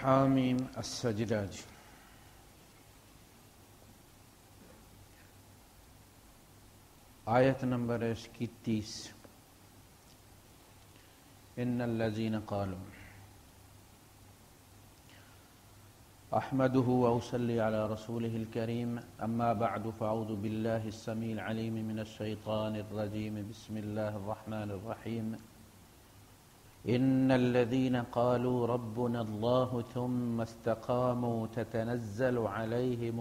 حامیم السجدہ جی آیت نمبر ہے اس کی 30 ان الذین قالوا احمده واصلی علی رسوله الکریم اما بعد فاعوذ باللہ السمیع العلیم من الشیطان الرجیم بسم اللہ الرحمن الرحیم ان الذين قالوا ربنا الله ثم استقاموا تتنزل عليهم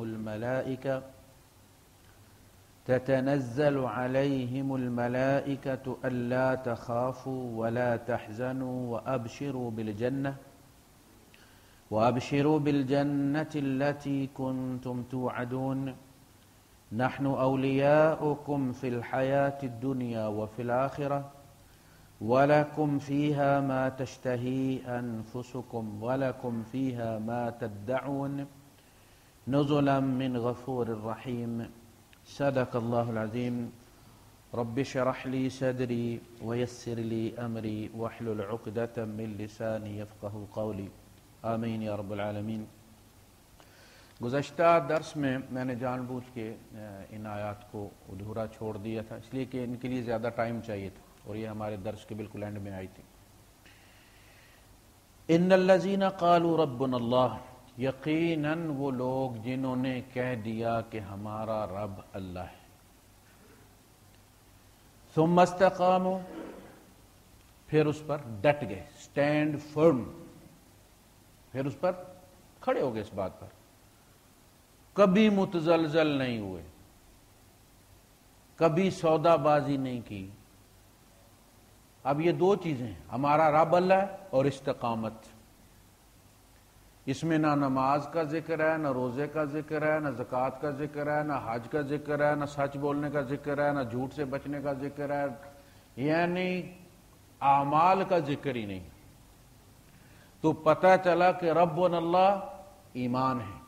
الملائكة ألا تخافوا ولا تحزنوا وأبشروا بالجنة التي كنتم توعدون نحن أولياؤكم في الحياة الدنيا وفي الآخرة وَلَكُمْ فِيهَا مَا تَشْتَهِي أَنفُسُكُمْ وَلَكُمْ فِيهَا مَا تَدَّعُونَ نُزُلًا مِّنْ غَفُورٍ رَّحِيمٍ صدق اللہ العظیم رب اشرح لي صدری ويسر لي أمری واحلل عقدة من لسانی يفقهوا قولی آمین یا رب العالمین۔ گزشتہ درس میں نے جان بوجھ کے ان آیات کو ادھورا چھوڑ دیا تھا، اس لیے کہ ان کے لیے زیادہ ٹائم چاہیے تھا اور یہ ہمارے درس کے بالکل اینڈ میں آئی تھی۔ ان الذین قالوا ربنا اللہ، یقیناً وہ لوگ جنہوں نے کہہ دیا کہ ہمارا رب اللہ ہے، ثم استقاموا، پھر اس پر ڈٹ گئے، اسٹینڈ فرم، پھر اس پر کھڑے ہو گئے، اس بات پر کبھی متزلزل نہیں ہوئے، کبھی سودا بازی نہیں کی۔ اب یہ دو چیزیں ہیں، ہمارا رب اللہ ہے اور استقامت۔ اس میں نہ نماز کا ذکر ہے، نہ روزے کا ذکر ہے، نہ زکوٰۃ کا ذکر ہے، نہ حج کا ذکر ہے، نہ سچ بولنے کا ذکر ہے، نہ جھوٹ سے بچنے کا ذکر ہے، یعنی اعمال کا ذکر ہی نہیں۔ تو پتہ چلا کہ ربنا اللہ ایمان ہے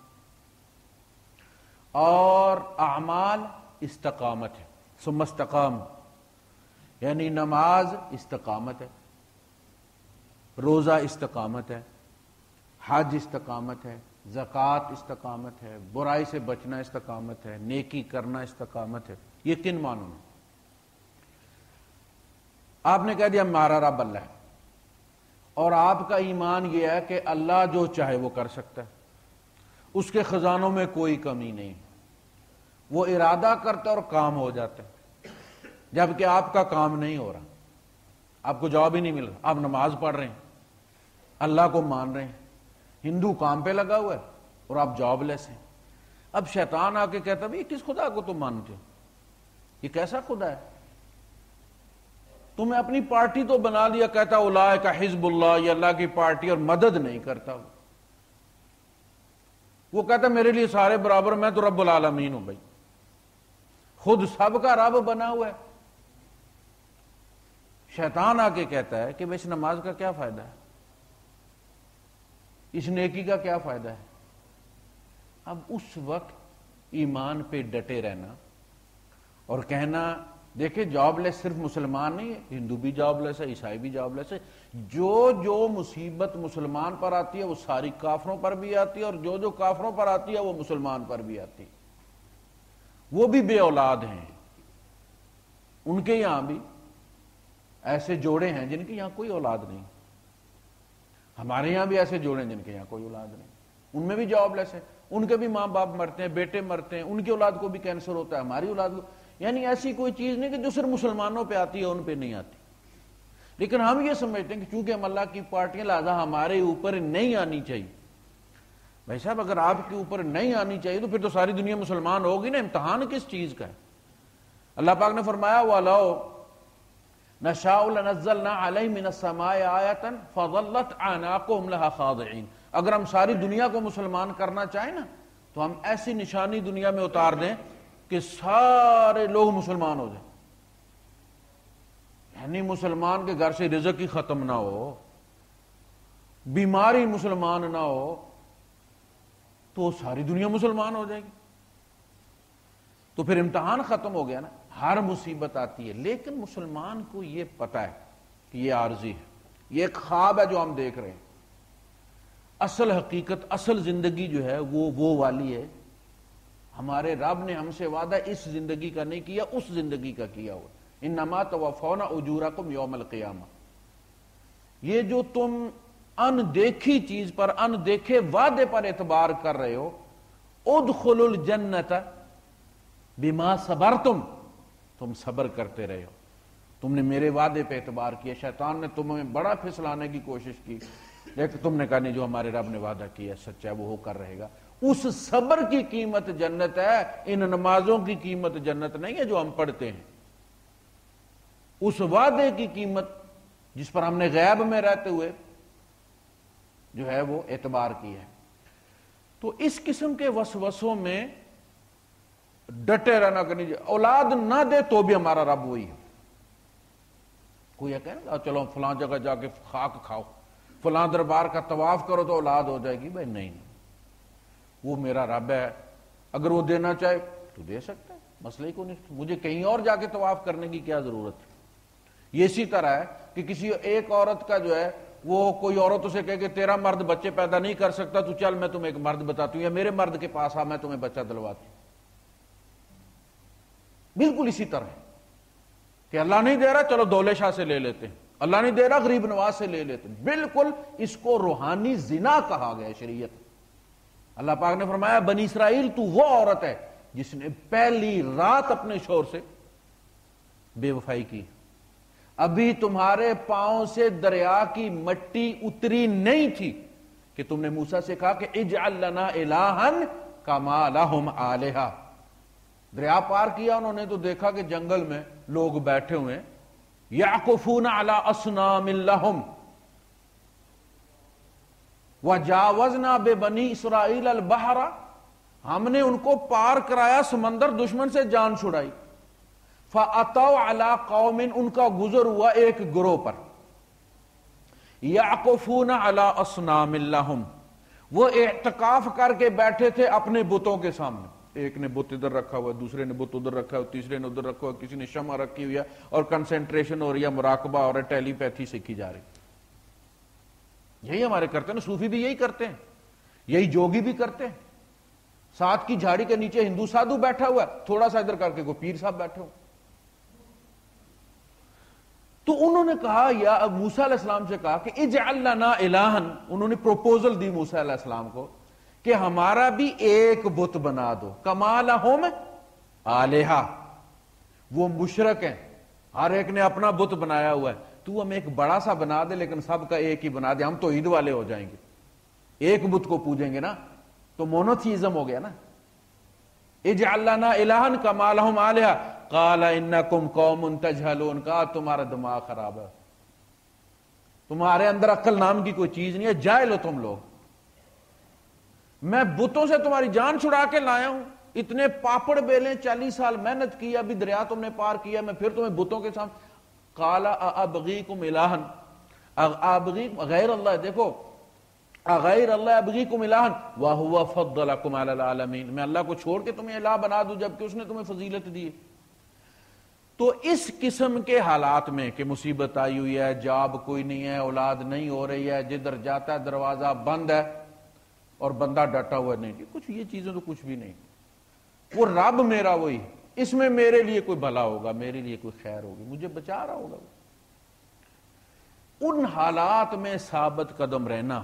اور اعمال استقامت ہے۔ ثم استقام یعنی نماز استقامت ہے، روزہ استقامت ہے، حج استقامت ہے، زکوٰۃ استقامت ہے، برائی سے بچنا استقامت ہے، نیکی کرنا استقامت ہے۔ یہ کن معنوں میں؟ آپ نے کہہ دیا ہمارا رب اللہ ہے اور آپ کا ایمان یہ ہے کہ اللہ جو چاہے وہ کر سکتا ہے، اس کے خزانوں میں کوئی کمی نہیں، وہ ارادہ کرتا اور کام ہو جاتا ہے، جبکہ آپ کا کام نہیں ہو رہا، آپ کو جواب ہی نہیں مل رہا۔ آپ نماز پڑھ رہے ہیں، اللہ کو مان رہے ہیں، ہندو کام پہ لگا ہوا ہے اور آپ جاب لیس ہیں۔ اب شیطان آ کے کہتا ہے کس خدا کو تم مانتے ہو؟ یہ کیسا خدا ہے؟ تمہیں اپنی پارٹی تو بنا لیا، کہتا اولئک حزب اللہ، یہ اللہ کی پارٹی، اور مدد نہیں کرتا۔ وہ کہتا میرے لیے سارے برابر، میں تو رب العالمین ہوں۔ بھائی خود سب کا رب بنا ہوا ہے۔ شیطان آ کے کہتا ہے کہ اس نماز کا کیا فائدہ ہے، اس نیکی کا کیا فائدہ ہے؟ اب اس وقت ایمان پہ ڈٹے رہنا اور کہنا، دیکھیں جاب لیس صرف مسلمان نہیں ہے، ہندو بھی جاب لیس ہے، عیسائی بھی جاب لیس ہے۔ جو مصیبت مسلمان پر آتی ہے وہ ساری کافروں پر بھی آتی ہے، اور جو کافروں پر آتی ہے وہ مسلمان پر بھی آتی ہے۔ وہ بھی بے اولاد ہیں، ان کے یہاں بھی ایسے جوڑے ہیں جن کے یہاں کوئی اولاد نہیں، ہمارے یہاں بھی ایسے جوڑے ہیں جن کے یہاں کوئی اولاد نہیں، ان میں بھی جاب لیس ہے، ان کے بھی ماں باپ مرتے ہیں، بیٹے مرتے ہیں، ان کی اولاد کو بھی کینسر ہوتا ہے، ہماری اولاد کو، یعنی ایسی کوئی چیز نہیں کہ جو صرف مسلمانوں پہ آتی ہے ان پہ نہیں آتی۔ لیکن ہم یہ سمجھتے ہیں کہ چونکہ ہم اللہ کی پارٹیاں، لہذا ہمارے اوپر نہیں آنی چاہیے۔ بھائی صاحب اگر آپ کے اوپر نہیں آنی چاہیے تو پھر تو ساری دنیا مسلمان ہوگی نا، امتحان کس چیز کا ہے؟ اللہ پاک نے فرمایا وَلَوْ نَشَاءُ لَنَزَّلْنَا عَلَيْهِم مِّنَ السَّمَاءِ آیَةً فَظَلَّتْ أَعْنَاقُهُمْ لَهَا خَاضِعِينَ۔ اگر ہم ساری دنیا کو مسلمان کرنا چاہیں نا تو ہم ایسی نشانی دنیا میں اتار دیں کہ سارے لوگ مسلمان ہو جائیں، یعنی مسلمان کے گھر سے رزق ہی ختم نہ ہو، بیماری مسلمان نہ ہو، تو ساری دنیا مسلمان ہو جائے گی۔ تو پھر امتحان ختم ہو گیا نا، ہر مصیبت آتی ہے، لیکن مسلمان کو یہ پتہ ہے کہ یہ عارضی ہے، یہ ایک خواب ہے جو ہم دیکھ رہے ہیں۔ اصل حقیقت، اصل زندگی جو ہے وہ والی ہے. ہمارے رب نے ہم سے وعدہ اس زندگی کا نہیں کیا، اس زندگی کا کیا ہوا. انما توفون اجورکم یوم القیامہ. یہ جو تم اندیکھی چیز پر، اندیکھے وعدے پر اعتبار کر رہے ہو، ادخلوا الجنت بما صبرتم، تم صبر کرتے رہے ہو، تم نے میرے وعدے پہ اعتبار کیا. شیطان نے تمہیں بڑا پھسلانے کی کوشش کی، لیکن تم نے کہا نہیں، جو ہمارے رب نے وعدہ کیا سچا ہے، وہ کر رہے گا. اس صبر کی قیمت جنت ہے، ان نمازوں کی قیمت جنت نہیں ہے جو ہم پڑھتے ہیں. اس وعدے کی قیمت جس پر ہم نے غیب میں رہتے ہوئے جو ہے وہ اعتبار کی ہے. تو اس قسم کے وسوسوں میں ڈٹے رہنا کرنی چاہیے. اولاد نہ دے تو بھی ہمارا رب وہی ہے. کوئی یہ کہے چلو فلاں جگہ جا کے خاک کھاؤ، فلاں دربار کا طواف کرو تو اولاد ہو جائے گی. بھائی نہیں، وہ میرا رب ہے، اگر وہ دینا چاہے تو دے سکتا ہے، مسئلہ ہی کو نہیں. مجھے کہیں اور جا کے طواف کرنے کی کیا ضرورت ہے؟ یہ اسی طرح ہے کہ کسی ایک عورت کا جو ہے وہ کوئی عورت اسے کہے کہ تیرا مرد بچے پیدا نہیں کر سکتا، تو چل میں تمہیں ایک مرد بتاتی ہوں، یا میرے مرد کے پاس آ، میں تمہیں بچہ دلواتی ہوں. بالکل اسی طرح ہے کہ اللہ نہیں دے رہا، چلو دولے شاہ سے لے لیتے ہیں، اللہ نہیں دے رہا غریب نواز سے لے لیتے ہیں. بالکل اس کو روحانی زنا کہا گیا ہے شریعت. اللہ پاک نے فرمایا بنی اسرائیل تو وہ عورت ہے جس نے پہلی رات اپنے شوہر سے بے وفائی کی. ابھی تمہارے پاؤں سے دریا کی مٹی اتری نہیں تھی کہ تم نے موسیٰ سے کہا کہ اجعل لنا الہا کما لہم آلہہ. دریا پار کیا انہوں نے تو دیکھا کہ جنگل میں لوگ بیٹھے ہوئے یعکفون علی اصنام لہم وجاوزنا ببنی اسرائیل البحر. ہم نے ان کو پار کرایا سمندر، دشمن سے جان چھڑائی. فَأَتَوْا عَلَىٰ قَوْمٍ، ان کا گزر ہوا ایک گروہ پر، يَعْقُفُونَ عَلَىٰ أَصْنَامٍ لَهُمْ، وہ اعتکاف کر کے بیٹھے تھے اپنے بتوں کے سامنے. ایک نے بت ادھر رکھا ہوا، دوسرے نے بت ادھر رکھا ہوا، تیسرے نے ادھر رکھا ہوا، کسی نے شمع رکھی ہوئی ہے، اور کنسنٹریشن ہو رہی ہے، مراقبہ اور ٹیلی پیتھی سیکھی جا رہی. یہی ہمارے کرتے ہیں نا، صوفی بھی یہی کرتے ہیں، یہی جوگی بھی کرتے ہیں. ساتھ کی جھاڑی کے نیچے ہندو سادھو بیٹھا ہوا ہے، تھوڑا سا ادھر کر کے کوئی پیر صاحب بیٹھے ہو. تو انہوں نے کہا، یا موسیٰ علیہ السلام سے کہا کہ اجعل لنا الہا، انہوں نے پروپوزل دی موسیٰ علیہ السلام کو کہ ہمارا بھی ایک بت بنا دو. کما لہم آلہہ، وہ مشرک ہیں، ہر ایک نے اپنا بت بنایا ہوا ہے، تو ہم ایک بڑا سا بنا دے لیکن سب کا ایک ہی بنا دے، ہم تو عید والے ہو جائیں گے، ایک بت کو پوجیں گے نا، تو مونوتھیزم ہو گیا نا. اجعل لنا الہا کما لہم آلہہ قال انکم قوم تجہلون، کہا تمہارا دماغ خراب ہے، تمہارے اندر عقل نام کی کوئی چیز نہیں ہے، جاہل ہو تم لوگ. میں بتوں سے تمہاری جان چھڑا کے لایا ہوں، اتنے پاپڑ بیلیں 40 سال محنت کی، ابھی دریا تم نے پار کیا، میں پھر تمہیں بتوں کے سامنے. قال ابغیکم الہا، ابغی غیر اللہ، دیکھو غیر اللہ ابغیکم الہا وہو فضلکم علی العالمین، میں اللہ کو چھوڑ کے تمہیں الہ بنا دوں جبکہ اس نے تمہیں فضیلت دی. تو اس قسم کے حالات میں کہ مصیبت آئی ہوئی ہے، جاب کوئی نہیں ہے، اولاد نہیں ہو رہی ہے، جدھر جاتا ہے دروازہ بند ہے اور بندہ ڈٹا ہوا نہیں، کچھ یہ چیزیں تو کچھ بھی نہیں، وہ رب میرا وہی، اس میں میرے لیے کوئی بھلا ہوگا، میرے لیے کوئی خیر ہوگی، مجھے بچا رہا ہوگا. ان حالات میں ثابت قدم رہنا،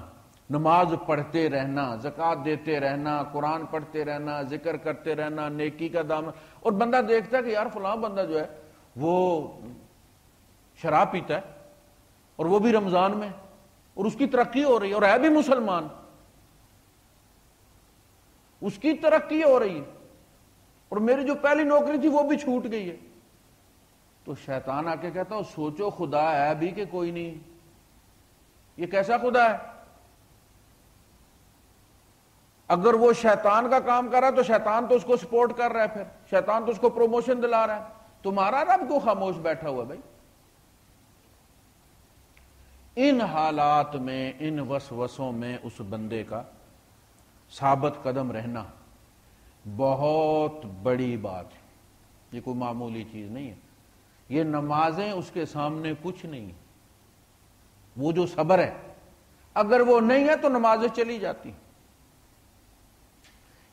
نماز پڑھتے رہنا، زکوٰۃ دیتے رہنا، قرآن پڑھتے رہنا، ذکر کرتے رہنا، نیکی کا دامن. اور بندہ دیکھتا ہے کہ یار فلاں بندہ جو ہے وہ شراب پیتا ہے اور وہ بھی رمضان میں، اور اس کی ترقی ہو رہی ہے اور ہے بھی مسلمان، اس کی ترقی ہو رہی ہے، اور میری جو پہلی نوکری تھی وہ بھی چھوٹ گئی ہے. تو شیطان آ کے کہتا سوچو خدا ہے بھی کہ کوئی نہیں، یہ کیسا خدا ہے؟ اگر وہ شیطان کا کام کر رہا ہے تو شیطان تو اس کو سپورٹ کر رہا ہے، پھر شیطان تو اس کو پروموشن دلا رہا ہے. تمہارا رب کو خاموش بیٹھا ہوا بھائی. ان حالات میں، ان وسوسوں میں اس بندے کا ثابت قدم رہنا بہت بڑی بات ہے، یہ کوئی معمولی چیز نہیں ہے. یہ نمازیں اس کے سامنے کچھ نہیں، وہ جو صبر ہے اگر وہ نہیں ہے تو نمازیں چلی جاتی.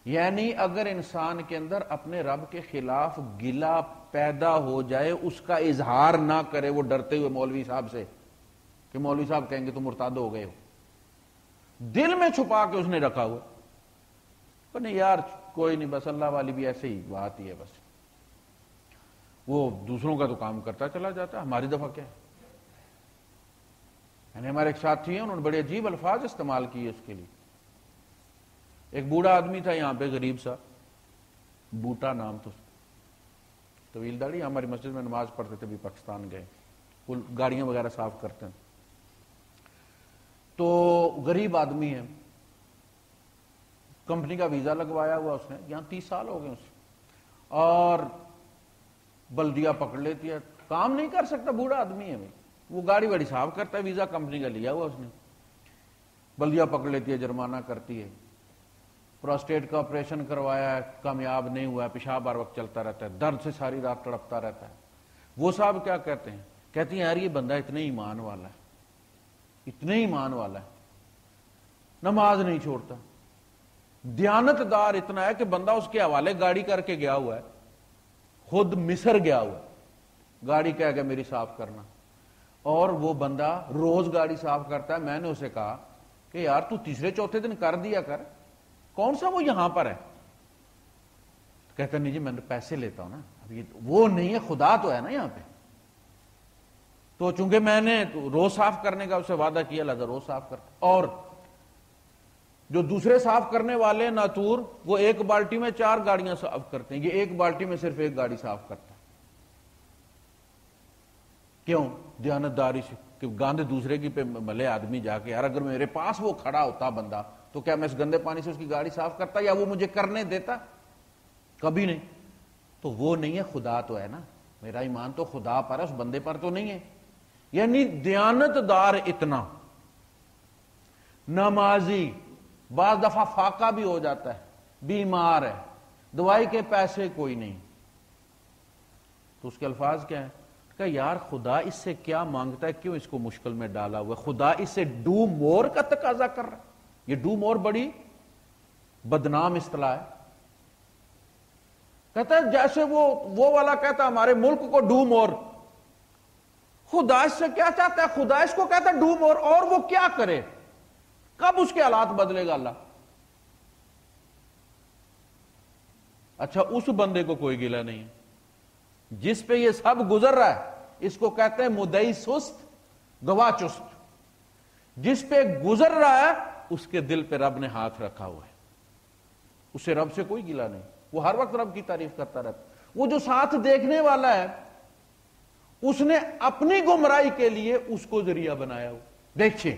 یعنی اگر انسان کے اندر اپنے رب کے خلاف گلہ پیدا ہو جائے، اس کا اظہار نہ کرے، وہ ڈرتے ہوئے مولوی صاحب سے کہ مولوی صاحب کہیں گے تم مرتد ہو گئے ہو، دل میں چھپا کے اس نے رکھا ہوا کہ نہیں یار کوئی نہیں، بس اللہ والی بھی ایسے ہی بات ہی ہے، بس وہ دوسروں کا تو کام کرتا چلا جاتا ہے، ہماری دفعہ کیا ہے. یعنی ہمارے ایک ساتھی ہیں، انہوں نے بڑے عجیب الفاظ استعمال کیے اس کے لیے. ایک بوڑھا آدمی تھا یہاں پہ، غریب سا، بوٹا نام تو، طویل داڑھی، ہماری مسجد میں نماز پڑھتے تھے، بھی پاکستان گئے، وہ گاڑیاں وغیرہ صاف کرتے ہیں. تو غریب آدمی ہے، کمپنی کا ویزا لگوایا ہوا اس نے، یہاں 30 سال ہو گئے اسے، اور بلدیہ پکڑ لیتی ہے، کام نہیں کر سکتا، بوڑھا آدمی ہے، وہ گاڑی واڑی صاف کرتا ہے، ویزا کمپنی کا لیا ہوا اس نے، بلدیہ پکڑ لیتی ہے، جرمانہ کرتی ہے. پروسٹیٹ کا آپریشن کروایا ہے، کامیاب نہیں ہوا ہے، پیشاب ہر وقت چلتا رہتا ہے، درد سے ساری رات تڑپتا رہتا ہے. وہ صاحب کیا کہتے ہیں؟ کہتی ہیں یار یہ بندہ اتنے ایمان والا ہے، اتنے ایمان والا ہے، نماز نہیں چھوڑتا، دیانت دار اتنا ہے کہ بندہ اس کے حوالے گاڑی کر کے گیا ہوا ہے، خود مصر گیا ہوا ہے، گاڑی کہہ گیا میری صاف کرنا، اور وہ بندہ روز گاڑی صاف کرتا ہے. میں نے اسے کہا کہ یار تو تیسرے چوتھے دن کر دیا کر، کون سا وہ یہاں پر ہے؟ کہتا نہیں جی میں پیسے لیتا ہوں نا، اب یہ وہ نہیں ہے، خدا تو ہے نا یہاں پہ. تو چونکہ میں نے روز صاف کرنے کا اسے وعدہ کیا، لہذا روز صاف کرتا. اور جو دوسرے صاف کرنے والے ناتور، وہ ایک بالٹی میں 4 گاڑیاں صاف کرتے ہیں، یہ ایک بالٹی میں صرف 1 گاڑی صاف کرتا ہے. کیوں؟ دیانتداری سے، کہ گاندھ دوسرے کی پہ ملے آدمی جا کے، یار اگر میرے پاس وہ کھڑا ہوتا بندہ تو کیا میں اس گندے پانی سے اس کی گاڑی صاف کرتا یا وہ مجھے کرنے دیتا؟ کبھی نہیں. تو وہ نہیں ہے، خدا تو ہے نا، میرا ایمان تو خدا پر ہے، اس بندے پر تو نہیں ہے. یعنی دیانتدار اتنا، نمازی، بعض دفعہ فاقہ بھی ہو جاتا ہے، بیمار ہے، دوائی کے پیسے کوئی نہیں، تو اس کے الفاظ کیا ہیں کہ یار خدا اس سے کیا مانگتا ہے، کیوں اس کو مشکل میں ڈالا ہوا ہے؟ خدا اس سے ڈو مور کا تقاضا کر رہا ہے. یہ ڈو مور بڑی بدنام اصطلاح ہے. کہتا ہے جیسے وہ والا کہتا ہے ہمارے ملک کو ڈو مور، خدا اس سے کیا چاہتا ہے؟ خدا اس کو کہتا ہے ڈو مور، اور وہ کیا کرے؟ کب اس کے حالات بدلے گا اللہ؟ اچھا اس بندے کو کوئی گلہ نہیں ہے جس پہ یہ سب گزر رہا ہے، اس کو کہتے ہیں مدعی سست گواہ چست. جس پہ گزر رہا ہے اس کے دل پہ رب نے ہاتھ رکھا ہوا ہے، اسے رب سے کوئی گلہ نہیں، وہ ہر وقت رب کی تعریف کرتا رہتا. وہ جو ساتھ دیکھنے والا ہے اس نے اپنی گمراہی کے لیے اس کو ذریعہ بنایا ہوا. دیکھیں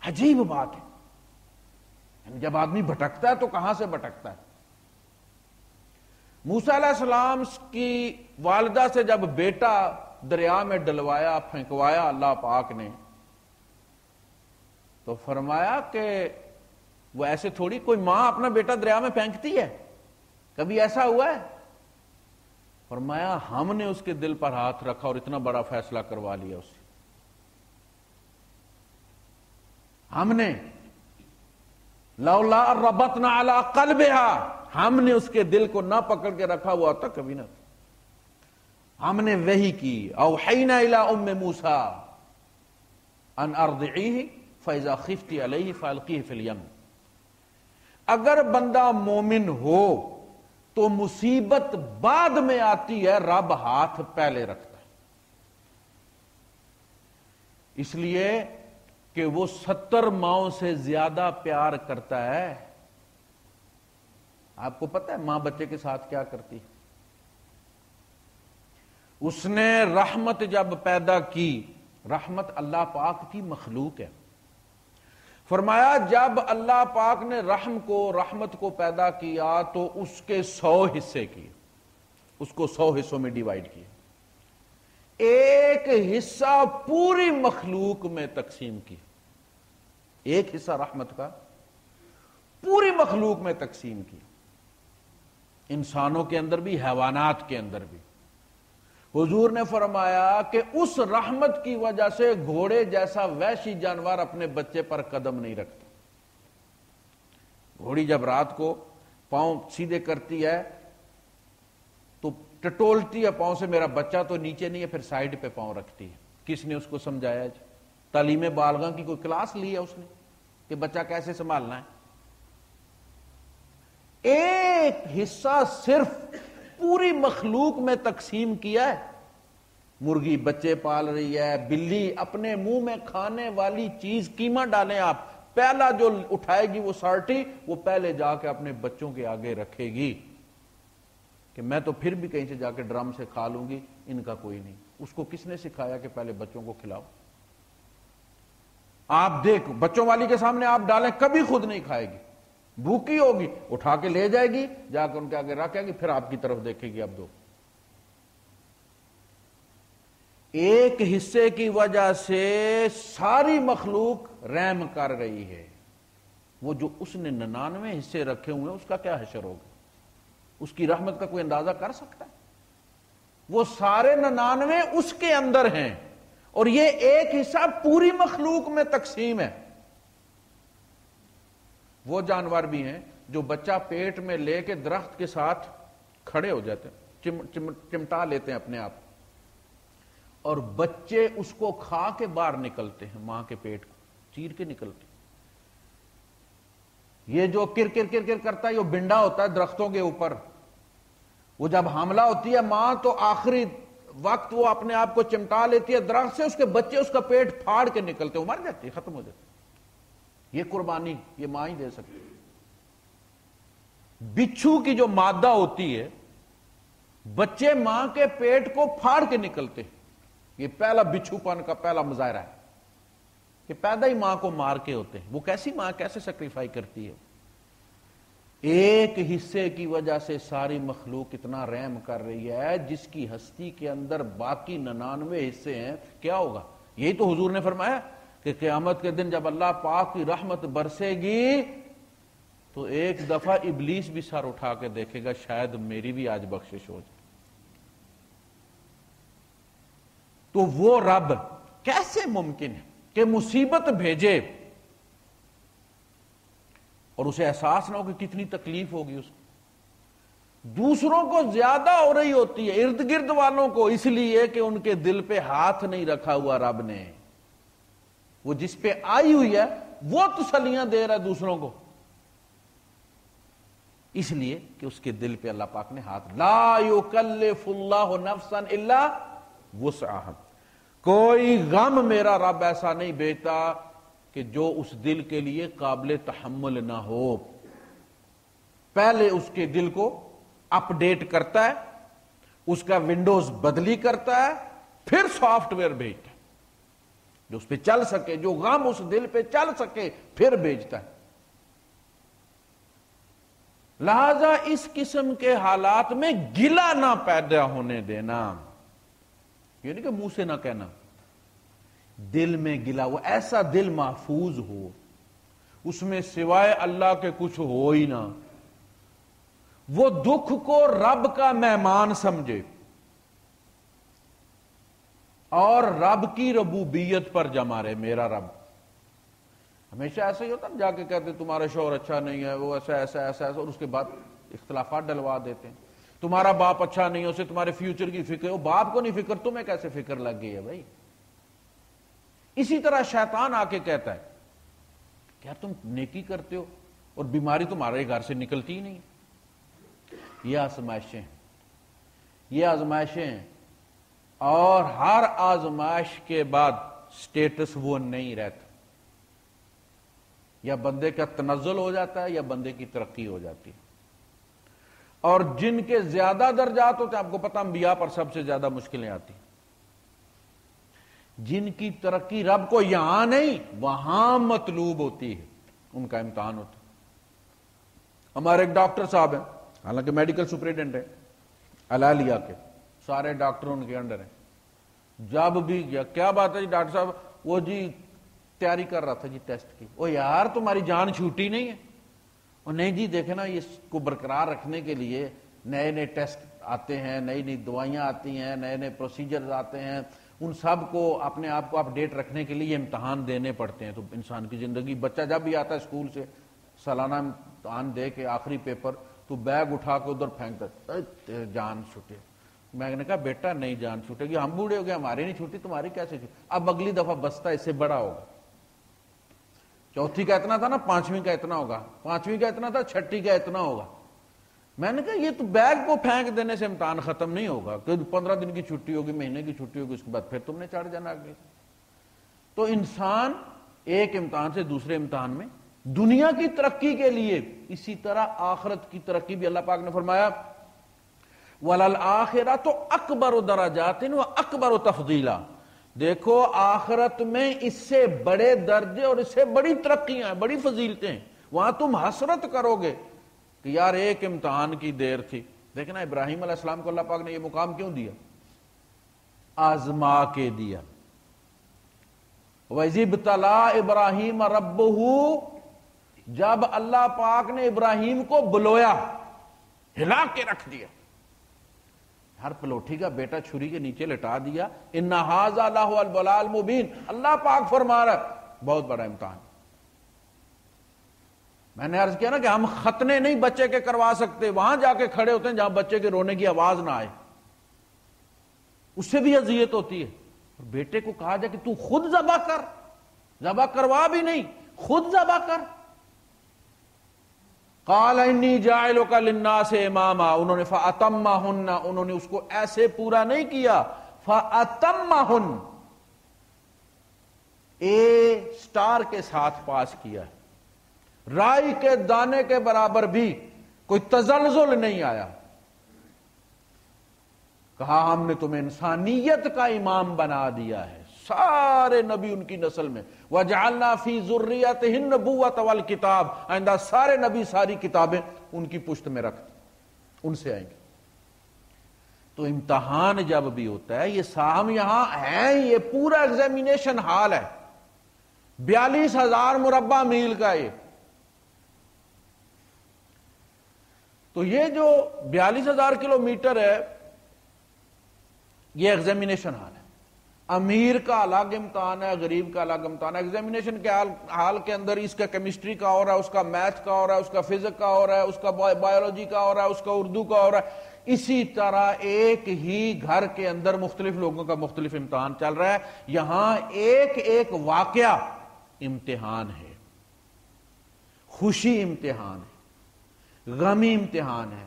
عجیب بات ہے، جب آدمی بھٹکتا ہے تو کہاں سے بھٹکتا ہے. موسیٰ علیہ السلام کی والدہ سے جب بیٹا دریا میں ڈلوایا، پھینکوایا اللہ پاک نے، تو فرمایا کہ وہ ایسے تھوڑی کوئی ماں اپنا بیٹا دریا میں پھینکتی ہے، کبھی ایسا ہوا ہے؟ فرمایا ہم نے اس کے دل پر ہاتھ رکھا اور اتنا بڑا فیصلہ کروا لیا اس سے. ہم نے لولا ربطنا علی قلبها، ہم نے اس کے دل کو نہ پکڑ کے رکھا ہوا تھا کبھی نہ. ہم نے وحی کی، اوحینا الی ام موسیٰ ان ارضعیہ فاذا خفت علیہ فالقیہ فی الیم. اگر بندہ مومن ہو تو مصیبت بعد میں آتی ہے، رب ہاتھ پہلے رکھتا ہے. اس لیے کہ وہ 70 ماؤں سے زیادہ پیار کرتا ہے. آپ کو پتہ ہے ماں بچے کے ساتھ کیا کرتی؟ اس نے رحمت جب پیدا کی، رحمت اللہ پاک کی مخلوق ہے، فرمایا جب اللہ پاک نے رحمت کو پیدا کیا تو اس کے 100 حصے کیے، اس کو 100 حصوں میں ڈیوائیڈ کیا، ایک حصہ پوری مخلوق میں تقسیم کی، ایک حصہ رحمت کا پوری مخلوق میں تقسیم کی، انسانوں کے اندر بھی حیوانات کے اندر بھی. حضور نے فرمایا کہ اس رحمت کی وجہ سے گھوڑے جیسا وحشی جانور اپنے بچے پر قدم نہیں رکھتا. گھوڑی جب رات کو پاؤں سیدھے کرتی ہے تو ٹٹولتی ہے پاؤں سے، میرا بچہ تو نیچے نہیں ہے، پھر سائیڈ پہ پاؤں رکھتی ہے. کس نے اس کو سمجھایا جی؟ تعلیم بالغاہ کی کوئی کلاس لی ہے اس نے کہ بچہ کیسے سنبھالنا ہے؟ ایک حصہ صرف پوری مخلوق میں تقسیم کیا ہے. مرغی بچے پال رہی ہے، بلی اپنے منہ میں کھانے والی چیز قیمہ ڈالیں آپ، پہلا جو اٹھائے گی وہ سارٹی، وہ پہلے جا کے اپنے بچوں کے آگے رکھے گی کہ میں تو پھر بھی کہیں سے جا کے ڈرم سے کھا لوں گی، ان کا کوئی نہیں. اس کو کس نے سکھایا کہ پہلے بچوں کو کھلاؤ؟ آپ دیکھ بچوں والی کے سامنے آپ ڈالیں، کبھی خود نہیں کھائے گی، بھوکی ہوگی، اٹھا کے لے جائے گی، جا کے ان کے آگے رکھے گی، پھر آپ کی طرف دیکھے گی. اب دو ایک حصے کی وجہ سے ساری مخلوق رحم کر رہی ہے. وہ جو اس نے 99 حصے رکھے ہوئے ہیں اس کا کیا حشر ہوگا؟ اس کی رحمت کا کوئی اندازہ کر سکتا ہے؟ وہ سارے 99 اس کے اندر ہیں اور یہ ایک حصہ پوری مخلوق میں تقسیم ہے. وہ جانور بھی ہیں جو بچہ پیٹ میں لے کے درخت کے ساتھ کھڑے ہو جاتے ہیں، چمٹا لیتے ہیں اپنے آپ، اور بچے اس کو کھا کے باہر نکلتے ہیں، ماں کے پیٹ کو چیر کے نکلتے ہیں. یہ جو کر کر کر کر کرتا ہے، یہ بنڈا ہوتا ہے درختوں کے اوپر، وہ جب حاملہ ہوتی ہے ماں تو آخری وقت وہ اپنے آپ کو چمٹا لیتی ہے درخت سے، اس کے بچے اس کا پیٹ پھاڑ کے نکلتے، وہ مر جاتی ہے، ختم ہو جاتی. یہ قربانی یہ ماں ہی دے سکتی. بچھو کی جو مادہ ہوتی ہے، بچے ماں کے پیٹ کو پھاڑ کے نکلتے. یہ پہلا بچھو پن کا پہلا مظاہرہ ہے کہ پیدا ہی ماں کو مار کے ہوتے ہیں. وہ کیسی ماں کیسے سیکریفائی کرتی ہے؟ ایک حصے کی وجہ سے ساری مخلوق اتنا رحم کر رہی ہے جس کی ہستی کے اندر باقی 99 حصے ہیں. کیا ہوگا؟ یہی تو حضور نے فرمایا کہ قیامت کے دن جب اللہ پاک کی رحمت برسے گی تو ایک دفعہ ابلیس بھی سر اٹھا کے دیکھے گا، شاید میری بھی آج بخشش ہو جائے. تو وہ رب کیسے ممکن ہے کہ مصیبت بھیجے اور اسے احساس نہ ہو کہ کتنی تکلیف ہوگی اس کو؟ دوسروں کو زیادہ ہو رہی ہوتی ہے، ارد گرد والوں کو، اس لیے کہ ان کے دل پہ ہاتھ نہیں رکھا ہوا رب نے. وہ جس پہ آئی ہوئی ہے وہ تسلیاں دے رہا ہے دوسروں کو، اس لیے کہ اس کے دل پہ اللہ پاک نے ہاتھ. لا یکلف اللہ نفسا الا وسعها. کوئی غم میرا رب ایسا نہیں بھیجتا کہ جو اس دل کے لیے قابل تحمل نہ ہو. پہلے اس کے دل کو اپ ڈیٹ کرتا ہے، اس کا ونڈوز بدلی کرتا ہے، پھر سافٹ ویئر بھیجتا ہے جو اس پہ چل سکے، جو غم اس دل پہ چل سکے، پھر بھیجتا ہے. لہذا اس قسم کے حالات میں گلہ نہ پیدا ہونے دینا، یہ نہیں کہ منہ سے نہ کہنا، دل میں گلا. وہ ایسا دل محفوظ ہو، اس میں سوائے اللہ کے کچھ ہو ہی نہ، وہ دکھ کو رب کا مہمان سمجھے اور رب کی ربوبیت پر جمع رہے. میرا رب ہمیشہ ایسا ہی ہوتا، جا کے کہتے تمہارا شوہر اچھا نہیں ہے، وہ ایسا ایسا ایسا ایسا، اور اس کے بعد اختلافات ڈلوا دیتے ہیں. تمہارا باپ اچھا نہیں ہے، اسے تمہارے فیوچر کی فکر ہے. وہ باپ کو نہیں فکر، تمہیں کیسے فکر لگ گئی ہے بھائی؟ اسی طرح شیطان آ کے کہتا ہے کہ یار تم نیکی کرتے ہو اور بیماری تمہارے گھر سے نکلتی ہی نہیں. یہ آزمائشیں ہیں اور ہر آزمائش کے بعد سٹیٹس وہ نہیں رہتا، یا بندے کا تنزل ہو جاتا ہے یا بندے کی ترقی ہو جاتی ہے. اور جن کے زیادہ درجات ہوتے ہیں، آپ کو پتہ انبیاء پر سب سے زیادہ مشکلیں آتی ہیں. جن کی ترقی رب کو یہاں نہیں وہاں مطلوب ہوتی ہے، ان کا امتحان ہوتا ہے. ہمارے ایک ڈاکٹر صاحب ہیں، حالانکہ میڈیکل سپرنٹینڈنٹ ہے العالیہ کے، سارے ڈاکٹر ان کے انڈر ہیں. جب بھی کیا بات ہے جی ڈاکٹر صاحب، وہ جی تیاری کر رہا تھا جی ٹیسٹ کی. وہ یار تمہاری جان چھوٹی نہیں ہے؟ اور نہیں جی دیکھیں نا، اس کو برقرار رکھنے کے لیے نئے نئے ٹیسٹ آتے ہیں، نئی نئی دوائیاں آتی ہیں، نئے نئے پروسیجرز آتے ہیں، ان سب کو اپنے آپ کو اپڈیٹ رکھنے کے لیے امتحان دینے پڑتے ہیں. تو انسان کی زندگی، بچہ جب بھی آتا ہے اسکول سے سالانہ امتحان دے کے آخری پیپر، تو بیگ اٹھا کے ادھر پھینک دیتا، جان چھوٹے. میں نے کہا بیٹا نہیں جان چھوٹے گی، ہم بوڑھے ہو گئے، ہماری نہیں چھوٹی، تمہاری کیسے چھوٹی؟ اب اگلی دفعہ بستا اس سے بڑا ہوگا. چوتھی کا اتنا تھا نا، پانچویں کا اتنا ہوگا، پانچویں کا اتنا تھا، چھٹی کا اتنا ہوگا. میں نے کہا یہ تو بیگ کو پھینک دینے سے امتحان ختم نہیں ہوگا کہ 15 دن کی چھٹی ہوگی، مہینے کی چھٹی ہوگی، اس کے بعد پھر تم نے چڑھ جانا آگے. تو انسان ایک امتحان سے دوسرے امتحان میں، دنیا کی ترقی کے لیے، اسی طرح آخرت کی ترقی بھی اللہ پاک نے فرمایا وَلَلْآخِرَةُ أَكْبَرُ دَرَجَاتٍ وَأَكْبَرُ تَفْضِيلًا. دیکھو آخرت میں اس سے بڑے درجے اور اس سے بڑی ترقیاں ہیں، بڑی فضیلتیں ہیں. وہاں تم حسرت کرو گے کہ یار ایک امتحان کی دیر تھی. دیکھنا ابراہیم علیہ السلام کو اللہ پاک نے یہ مقام کیوں دیا؟ آزما کے دیا. وَإِذِ ابْتَلَىٰ إِبْرَاهِيمَ رَبُّهُ، جب اللہ پاک نے ابراہیم کو بلویا، ہلا کے رکھ دیا. ہر پلوٹھی کا بیٹا چھری کے نیچے لٹا دیا. اِنَّ هَٰذَا لَهُوَ الْبَلَاءُ الْمُبِينُ. اللہ پاک فرما رہا ہے بہت بڑا امتحان. میں نے عرض کیا نا کہ ہم ختنے نہیں بچے کے کروا سکتے، وہاں جا کے کھڑے ہوتے ہیں جہاں بچے کے رونے کی آواز نہ آئے، اس سے بھی اذیت ہوتی ہے. اور بیٹے کو کہا جائے کہ تو خود ذبح کر، ذبح کروا بھی نہیں، خود ذبح کر. قال انی جاعلک للناس اماما، انہوں نے فاتمہن، انہوں نے اس کو ایسے پورا نہیں کیا، فاتمہن، اے سٹار کے ساتھ پاس کیا ہے، رائی کے دانے کے برابر بھی کوئی تزلزل نہیں آیا. کہا ہم نے تمہیں انسانیت کا امام بنا دیا ہے. سارے نبی ان کی نسل میں، وَجَعَلْنَا فِي ذُرِّيَّتِهِ النُّبُوَّةَ وَالْكِتَابَ، آئندہ سارے نبی ساری کتابیں ان کی پشت میں رکھتے، ان سے آئیں گے. تو امتحان جب بھی ہوتا ہے، یہ ہم یہاں ہیں، یہ پورا ایگزامینیشن ہال ہے، 42,000 مربع میل کا. تو یہ جو 42,000 کلومیٹر ہے، یہ ایگزامینیشن ہال ہے. امیر کا الگ امتحان ہے، غریب کا الگ امتحان ہے. ایگزامینیشن کے حال کے اندر اس کا کیمسٹری کا ہو رہا ہے، اس کا میتھ کا ہو رہا ہے، اس کا فزکس کا ہو رہا ہے، اس کا بایولوجی کا ہو رہا ہے، اس کا اردو کا ہو رہا ہے. اسی طرح ایک ہی گھر کے اندر مختلف لوگوں کا مختلف امتحان چل رہا ہے. یہاں ایک ایک واقعہ امتحان ہے. خوشی امتحان ہے، غمی امتحان ہے،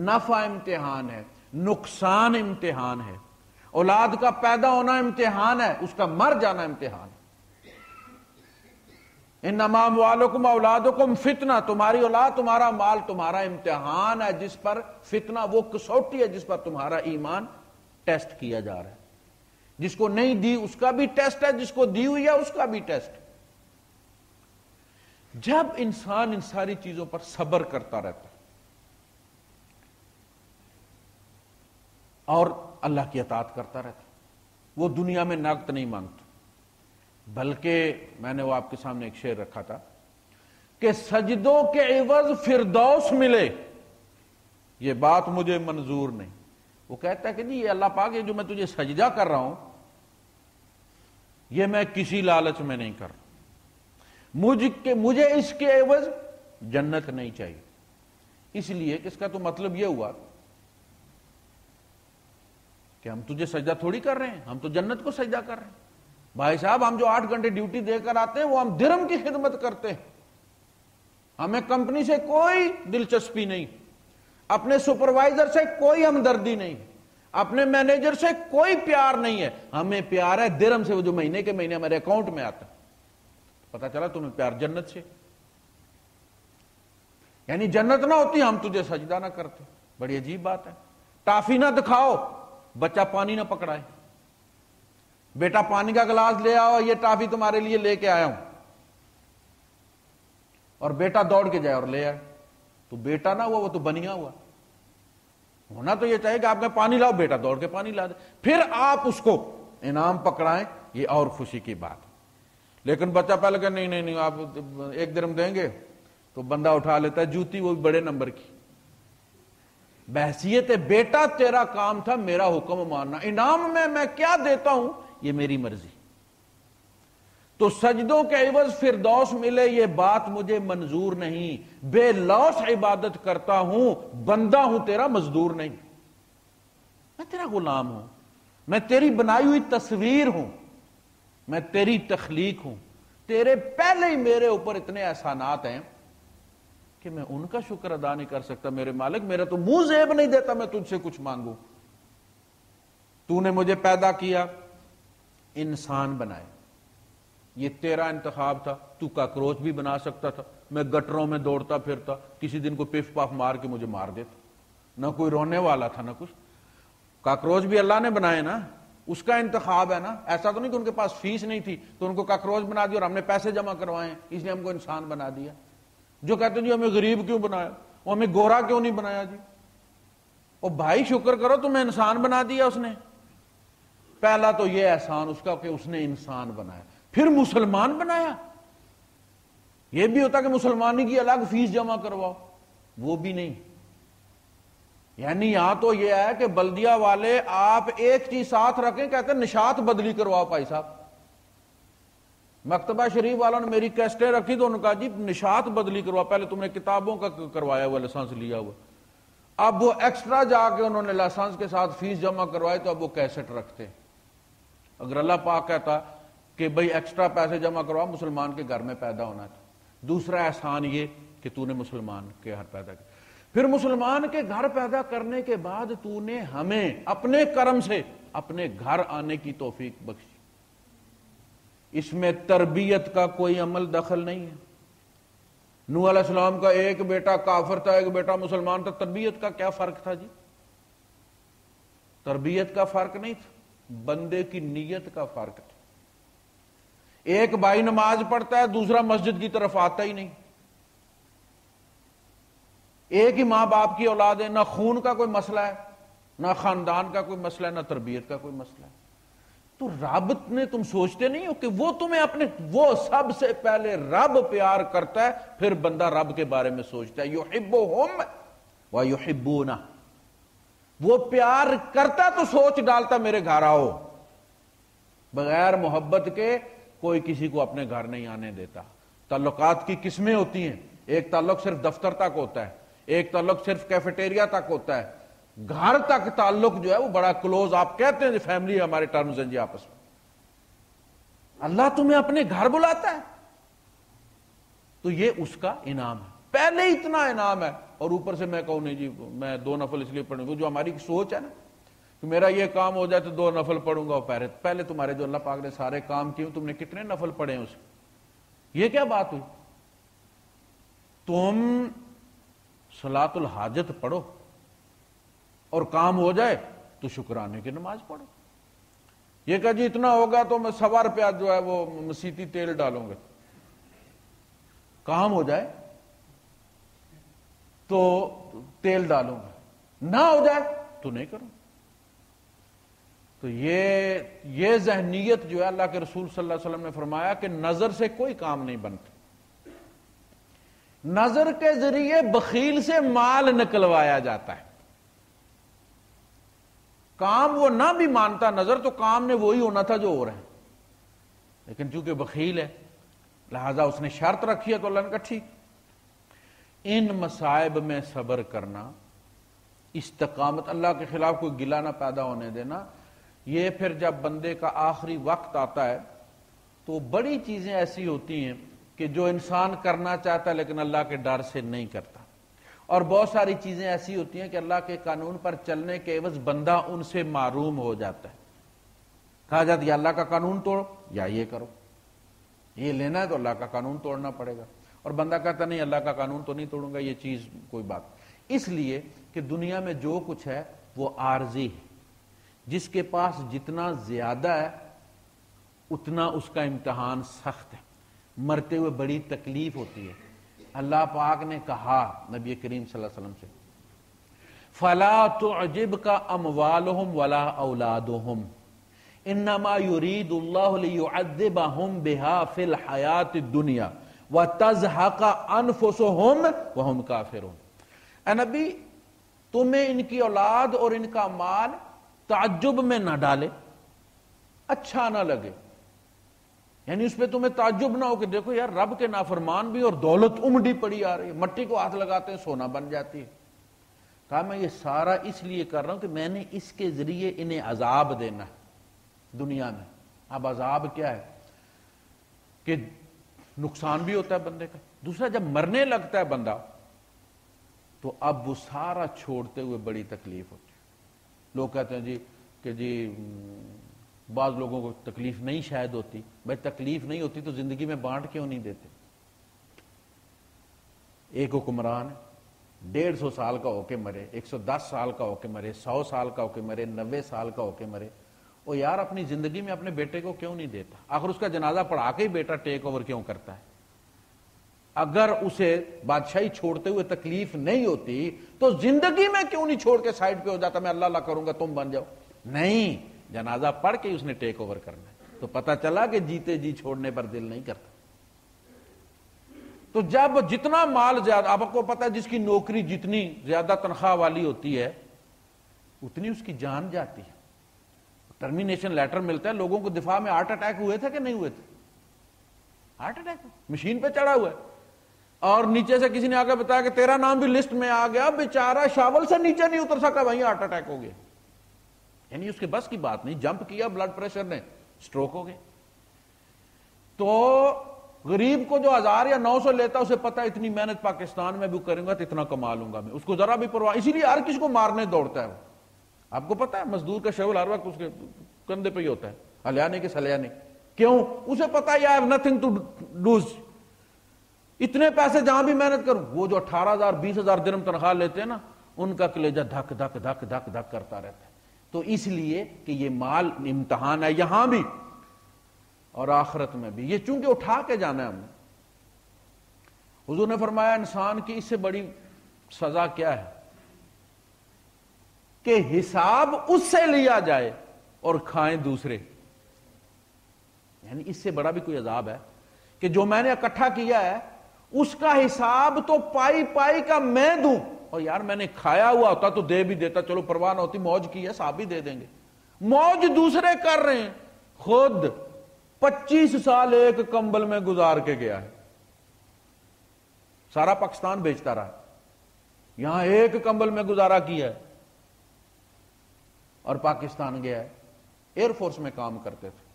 نفع امتحان ہے، نقصان امتحان ہے. اولاد کا پیدا ہونا امتحان ہے، اس کا مر جانا امتحان ہے. انما اموالکم اولادکم فتنہ، تمہاری اولاد، تمہارا مال تمہارا امتحان ہے، جس پر فتنہ، وہ کسوٹی ہے جس پر تمہارا ایمان ٹیسٹ کیا جا رہا ہے. جس کو نہیں دی اس کا بھی ٹیسٹ ہے، جس کو دی ہوئی ہے اس کا بھی ٹیسٹ. جب انسان ان ساری چیزوں پر صبر کرتا رہتا ہے اور اللہ کی اطاعت کرتا رہتا، وہ دنیا میں نقد نہیں مانگتا، بلکہ میں نے وہ آپ کے سامنے ایک شعر رکھا تھا کہ سجدوں کے عوض فردوس ملے، یہ بات مجھے منظور نہیں. وہ کہتا ہے کہ نہیں، یہ اللہ پاک، یہ جو میں تجھے سجدہ کر رہا ہوں، یہ میں کسی لالچ میں نہیں کر رہا، مجھے اس کے عوض جنت نہیں چاہیے. اس لیے کہ اس کا تو مطلب یہ ہوا کہ ہم تجھے سجدہ تھوڑی کر رہے ہیں، ہم تو جنت کو سجدہ کر رہے ہیں. بھائی صاحب، ہم جو 8 گھنٹے ڈیوٹی دے کر آتے ہیں وہ ہم درہم کی خدمت کرتے ہیں. ہمیں کمپنی سے کوئی دلچسپی نہیں، اپنے سپروائزر سے کوئی ہمدردی نہیں، اپنے مینیجر سے کوئی پیار نہیں ہے. ہمیں پیار ہے درہم سے، وہ جو مہینے کے مہینے ہمارے اکاؤنٹ میں آتا ہے. پتا چلا تمہیں پیار جنت سے. یعنی جنت نہ ہوتی ہم تجھے سجدہ نہ کرتے. بڑی عجیب بات ہے. ٹافی نہ دکھاؤ، بچہ پانی نہ پکڑائے. بیٹا پانی کا گلاس لے آؤ، یہ ٹافی تمہارے لیے لے کے آیا ہوں، اور بیٹا دوڑ کے جائے اور لے آئے. تو بیٹا نہ ہوا، وہ تو بنیا ہوا. ہونا تو یہ چاہیے کہ آپ میں پانی لاؤ، بیٹا دوڑ کے پانی لا دے، پھر آپ اس کو انعام پکڑائیں، یہ اور خوشی کی بات. لیکن بچہ پہلے کہ نہیں آپ 1 درہم دیں گے، تو بندہ اٹھا لیتا ہے جوتی، وہ بھی بڑے نمبر کی. بحیثیت بیٹا تیرا کام تھا میرا حکم ماننا، انعام میں کیا دیتا ہوں یہ میری مرضی، تو سجدوں کے عوض فردوس ملے یہ بات مجھے منظور نہیں، بے لوث عبادت کرتا ہوں، بندہ ہوں تیرا، مزدور نہیں، میں تیرا غلام ہوں، میں تیری بنائی ہوئی تصویر ہوں، میں تیری تخلیق ہوں، تیرے پہلے ہی میرے اوپر اتنے احسانات ہیں کہ میں ان کا شکر ادا نہیں کر سکتا۔ میرے مالک میرا تو منہ زیب نہیں دیتا میں تجھ سے کچھ مانگوں، تو نے مجھے پیدا کیا، انسان بنائے، یہ تیرا انتخاب تھا، تو کاکروچ بھی بنا سکتا تھا، میں گٹروں میں دوڑتا پھرتا، کسی دن کو پف پاف مار کے مجھے مار دیتا، نہ کوئی رونے والا تھا نہ کچھ۔ کاکروچ بھی اللہ نے بنائے نا، اس کا انتخاب ہے نا، ایسا تو نہیں کہ ان کے پاس فیس نہیں تھی تو ان کو کاکروچ بنا دیا اور ہم نے پیسے جمع کروائے اس لیے ہم کو انسان بنا دیا۔ جو کہتے ہیں جی ہمیں غریب کیوں بنایا، وہ ہمیں گورا کیوں نہیں بنایا جی، او بھائی شکر کرو تمہیں انسان بنا دیا اس نے۔ پہلا تو یہ احسان اس کا کہ اس نے انسان بنایا، پھر مسلمان بنایا۔ یہ بھی ہوتا کہ مسلمانی کی الگ فیس جمع کرواؤ، وہ بھی نہیں۔ یعنی یہاں تو یہ ہے کہ بلدیہ والے آپ ایک چیز ساتھ رکھیں، کہتے ہیں نشات بدلی کرواؤ بھائی صاحب۔ مکتبہ شریف والوں نے میری کیسٹیں رکھی تو انہوں نے کہا جی نشات بدلی کرواؤ، پہلے تم نے کتابوں کا کروایا ہوا لائسنس لیا ہوا، اب وہ ایکسٹرا جا کے انہوں نے لائسنس کے ساتھ فیس جمع کروائی تو اب وہ کیسٹ رکھتے۔ اگر اللہ پاک کہتا کہ بھئی ایکسٹرا پیسے جمع کرواؤ، مسلمان کے گھر میں پیدا ہونا تھا۔ دوسرا احسان یہ کہ تو نے مسلمان کے گھر پیدا کیا، پھر مسلمان کے گھر پیدا کرنے کے بعد تو نے ہمیں اپنے کرم سے اپنے گھر آنے کی توفیق بخشی۔ اس میں تربیت کا کوئی عمل دخل نہیں ہے۔ نوح علیہ السلام کا ایک بیٹا کافر تھا، ایک بیٹا مسلمان تھا، تربیت کا کیا فرق تھا جی؟ تربیت کا فرق نہیں تھا، بندے کی نیت کا فرق تھا۔ ایک بھائی نماز پڑھتا ہے، دوسرا مسجد کی طرف آتا ہی نہیں۔ ایک ہی ماں باپ کی اولاد ہے، نہ خون کا کوئی مسئلہ ہے، نہ خاندان کا کوئی مسئلہ ہے، نہ تربیت کا کوئی مسئلہ ہے۔ تو رب نے تم سوچتے نہیں ہو کہ وہ تمہیں اپنے، وہ سب سے پہلے رب پیار کرتا ہے، پھر بندہ رب کے بارے میں سوچتا ہے۔ یحبہم ویحبونہ، وہ پیار کرتا تو سوچ ڈالتا میرے گھر آؤ، بغیر محبت کے کوئی کسی کو اپنے گھر نہیں آنے دیتا۔ تعلقات کی قسمیں ہوتی ہیں، ایک تعلق صرف دفتر تک ہوتا ہے، ایک تعلق صرف کیفیٹیریا تک ہوتا ہے، گھر تک تعلق جو ہے وہ بڑا کلوز، آپ کہتے ہیں فیملی ہمارے ٹرمز ہیں جی آپس میں۔ اللہ تمہیں اپنے گھر بلاتا ہے تو یہ اس کا انعام ہے، پہلے اتنا انعام ہے، اور اوپر سے میں کہوں نہیں جی میں 2 نفل اس لیے پڑھوں گا، جو ہماری سوچ ہے نا کہ میرا یہ کام ہو جائے تو 2 نفل پڑھوں گا، پہلے تمہارے جو اللہ پاک نے سارے کام کیے تم نے کتنے نفل پڑھے ہیں اس میں؟ یہ کیا بات ہوئی؟ تم صلاۃ الحاجت پڑھو اور کام ہو جائے تو شکرانے کی نماز پڑھو۔ یہ کہ جی اتنا ہوگا تو میں 1.25 روپیہ جو ہے وہ مسیتی تیل ڈالوں گا، کام ہو جائے تو تیل ڈالوں گا، نہ ہو جائے تو نہیں کروں۔ تو یہ ذہنیت جو ہے، اللہ کے رسول صلی اللہ علیہ وسلم نے فرمایا کہ نظر سے کوئی کام نہیں بنتا، نظر کے ذریعے بخیل سے مال نکلوایا جاتا ہے۔ کام وہ نہ بھی مانتا نظر تو کام نے وہی ہونا تھا جو ہو رہا ہے، لیکن چونکہ بخیل ہے لہذا اس نے شرط رکھی ہے تو اللہ نے کہا ٹھیک۔ ان مصائب میں صبر کرنا، استقامت، اللہ کے خلاف کوئی گلہ نہ پیدا ہونے دینا، یہ پھر جب بندے کا آخری وقت آتا ہے تو بڑی چیزیں ایسی ہوتی ہیں کہ جو انسان کرنا چاہتا ہے لیکن اللہ کے ڈر سے نہیں کرتا، اور بہت ساری چیزیں ایسی ہوتی ہیں کہ اللہ کے قانون پر چلنے کے عوض بندہ ان سے محروم ہو جاتا ہے۔ کہا جاتا ہے یا اللہ کا قانون توڑو یا یہ کرو، یہ لینا ہے تو اللہ کا قانون توڑنا پڑے گا، اور بندہ کہتا نہیں اللہ کا قانون تو نہیں توڑوں گا، یہ چیز کوئی بات۔ اس لیے کہ دنیا میں جو کچھ ہے وہ عارضی ہے، جس کے پاس جتنا زیادہ ہے اتنا اس کا امتحان سخت ہے، مرتے ہوئے بڑی تکلیف ہوتی ہے۔ اللہ پاک نے کہا نبی کریم صلی اللہ علیہ وسلم سے فَلَا تُعْجِبْكَ أَمْوَالُهُمْ وَلَا أَوْلَادُهُمْ إِنَّمَا يُرِيدُ اللَّهُ لِيُعَذِّبَهُمْ بِهَا فِي الْحَيَاةِ الدُّنْيَا وَتَزْهَقَ أَنفُسُهُمْ وَهُمْ كَافِرُونَ۔ اے نبی تمہیں ان کی اولاد اور ان کا مال تعجب میں نہ ڈالے، اچھا نہ لگے، یعنی اس پہ تمہیں تعجب نہ ہو کہ دیکھو یار رب کے نافرمان بھی اور دولت امڈی پڑی آ رہی ہے، مٹی کو ہاتھ لگاتے ہیں سونا بن جاتی ہے۔ کہا میں یہ سارا اس لیے کر رہا ہوں کہ میں نے اس کے ذریعے انہیں عذاب دینا ہے دنیا میں۔ اب عذاب کیا ہے کہ نقصان بھی ہوتا ہے بندے کا، دوسرا جب مرنے لگتا ہے بندہ تو اب وہ سارا چھوڑتے ہوئے بڑی تکلیف ہوتی ہے۔ لوگ کہتے ہیں جی بعض لوگوں کو تکلیف نہیں شاید ہوتی، بھائی تکلیف نہیں ہوتی تو زندگی میں بانٹ کیوں نہیں دیتے؟ ایک حکمران 150 سال کا ہو کے مرے، 110 سال کا ہو کے مرے، 100 سال کا ہو کے مرے، 90 سال کا ہو کے مرے، وہ یار اپنی زندگی میں اپنے بیٹے کو کیوں نہیں دیتا؟ آخر اس کا جنازہ پڑھا کے ہی بیٹا ٹیک اوور کیوں کرتا ہے؟ اگر اسے بادشاہی چھوڑتے ہوئے تکلیف نہیں ہوتی تو زندگی میں کیوں نہیں چھوڑ کے سائڈ پہ ہو جاتا میں اللہ اللہ کروں گا تم بن جاؤ؟ نہیں، جنازہ پڑھ کے اس نے ٹیک اوور کرنا ہے۔ تو پتہ چلا کہ جیتے جی چھوڑنے پر دل نہیں کرتا۔ تو جب جتنا مال زیادہ، آپ کو پتہ ہے جس کی نوکری جتنی زیادہ تنخواہ والی ہوتی ہے اتنی اس کی جان جاتی ہے۔ ٹرمینیشن لیٹر ملتا ہے، لوگوں کو دفاع میں ہارٹ اٹیک ہوئے تھے کہ نہیں ہوئے تھے؟ ہارٹ اٹیک مشین پہ چڑھا ہوا ہے، اور نیچے سے کسی نے آ کے بتایا کہ تیرا نام بھی لسٹ میں آ گیا، بیچارہ شاول سے نیچے نہیں اتر سکا، وہیں ہارٹ اٹیک ہو گیا۔ یعنی اس کے بس کی بات نہیں، جمپ کیا بلڈ پریشر نے، سٹروک ہو گئے۔ تو غریب کو جو 1000 یا 900 لیتا اسے پتا اتنی محنت پاکستان میں بھی کروں گا تو اتنا کما لوں گا میں، اس کو ذرا بھی پرواہ، اسی لیے ہر کسی کو مارنے دوڑتا ہے وہ۔ آپ کو پتا ہے مزدور کا شغل ہر وقت اس کے کندھے پہ ہی ہوتا ہے، ہلیانے کے سلیانے، کیوں؟ اسے پتا ہے I have nothing to lose، اتنے پیسے جہاں بھی محنت کروں۔ وہ جو 18,000 20,000 درہم تنخواہ لیتے ہیں نا، ان کا کلیجہ دھک دھک دھک دھک دھک کرتا رہتا ہے۔ تو اس لیے کہ یہ مال امتحان ہے یہاں بھی اور آخرت میں بھی، یہ چونکہ اٹھا کے جانا ہے ہم نے۔ حضور نے فرمایا انسان کی اس سے بڑی سزا کیا ہے کہ حساب اس سے لیا جائے اور کھائیں دوسرے۔ یعنی اس سے بڑا بھی کوئی عذاب ہے کہ جو میں نے اکٹھا کیا ہے اس کا حساب تو پائی پائی کا میں دوں، اور یار میں نے کھایا ہوا ہوتا تو دے بھی دیتا، چلو پرواہ نہ ہوتی، موج کی ہے صاحب بھی دے دیں گے۔ موج دوسرے کر رہے ہیں، خود 25 سال ایک کمبل میں گزار کے گیا ہے، سارا پاکستان بیچتا رہا، یہاں ایک کمبل میں گزارا کیا ہے، اور پاکستان گیا ہے، ایئر فورس میں کام کرتے تھے۔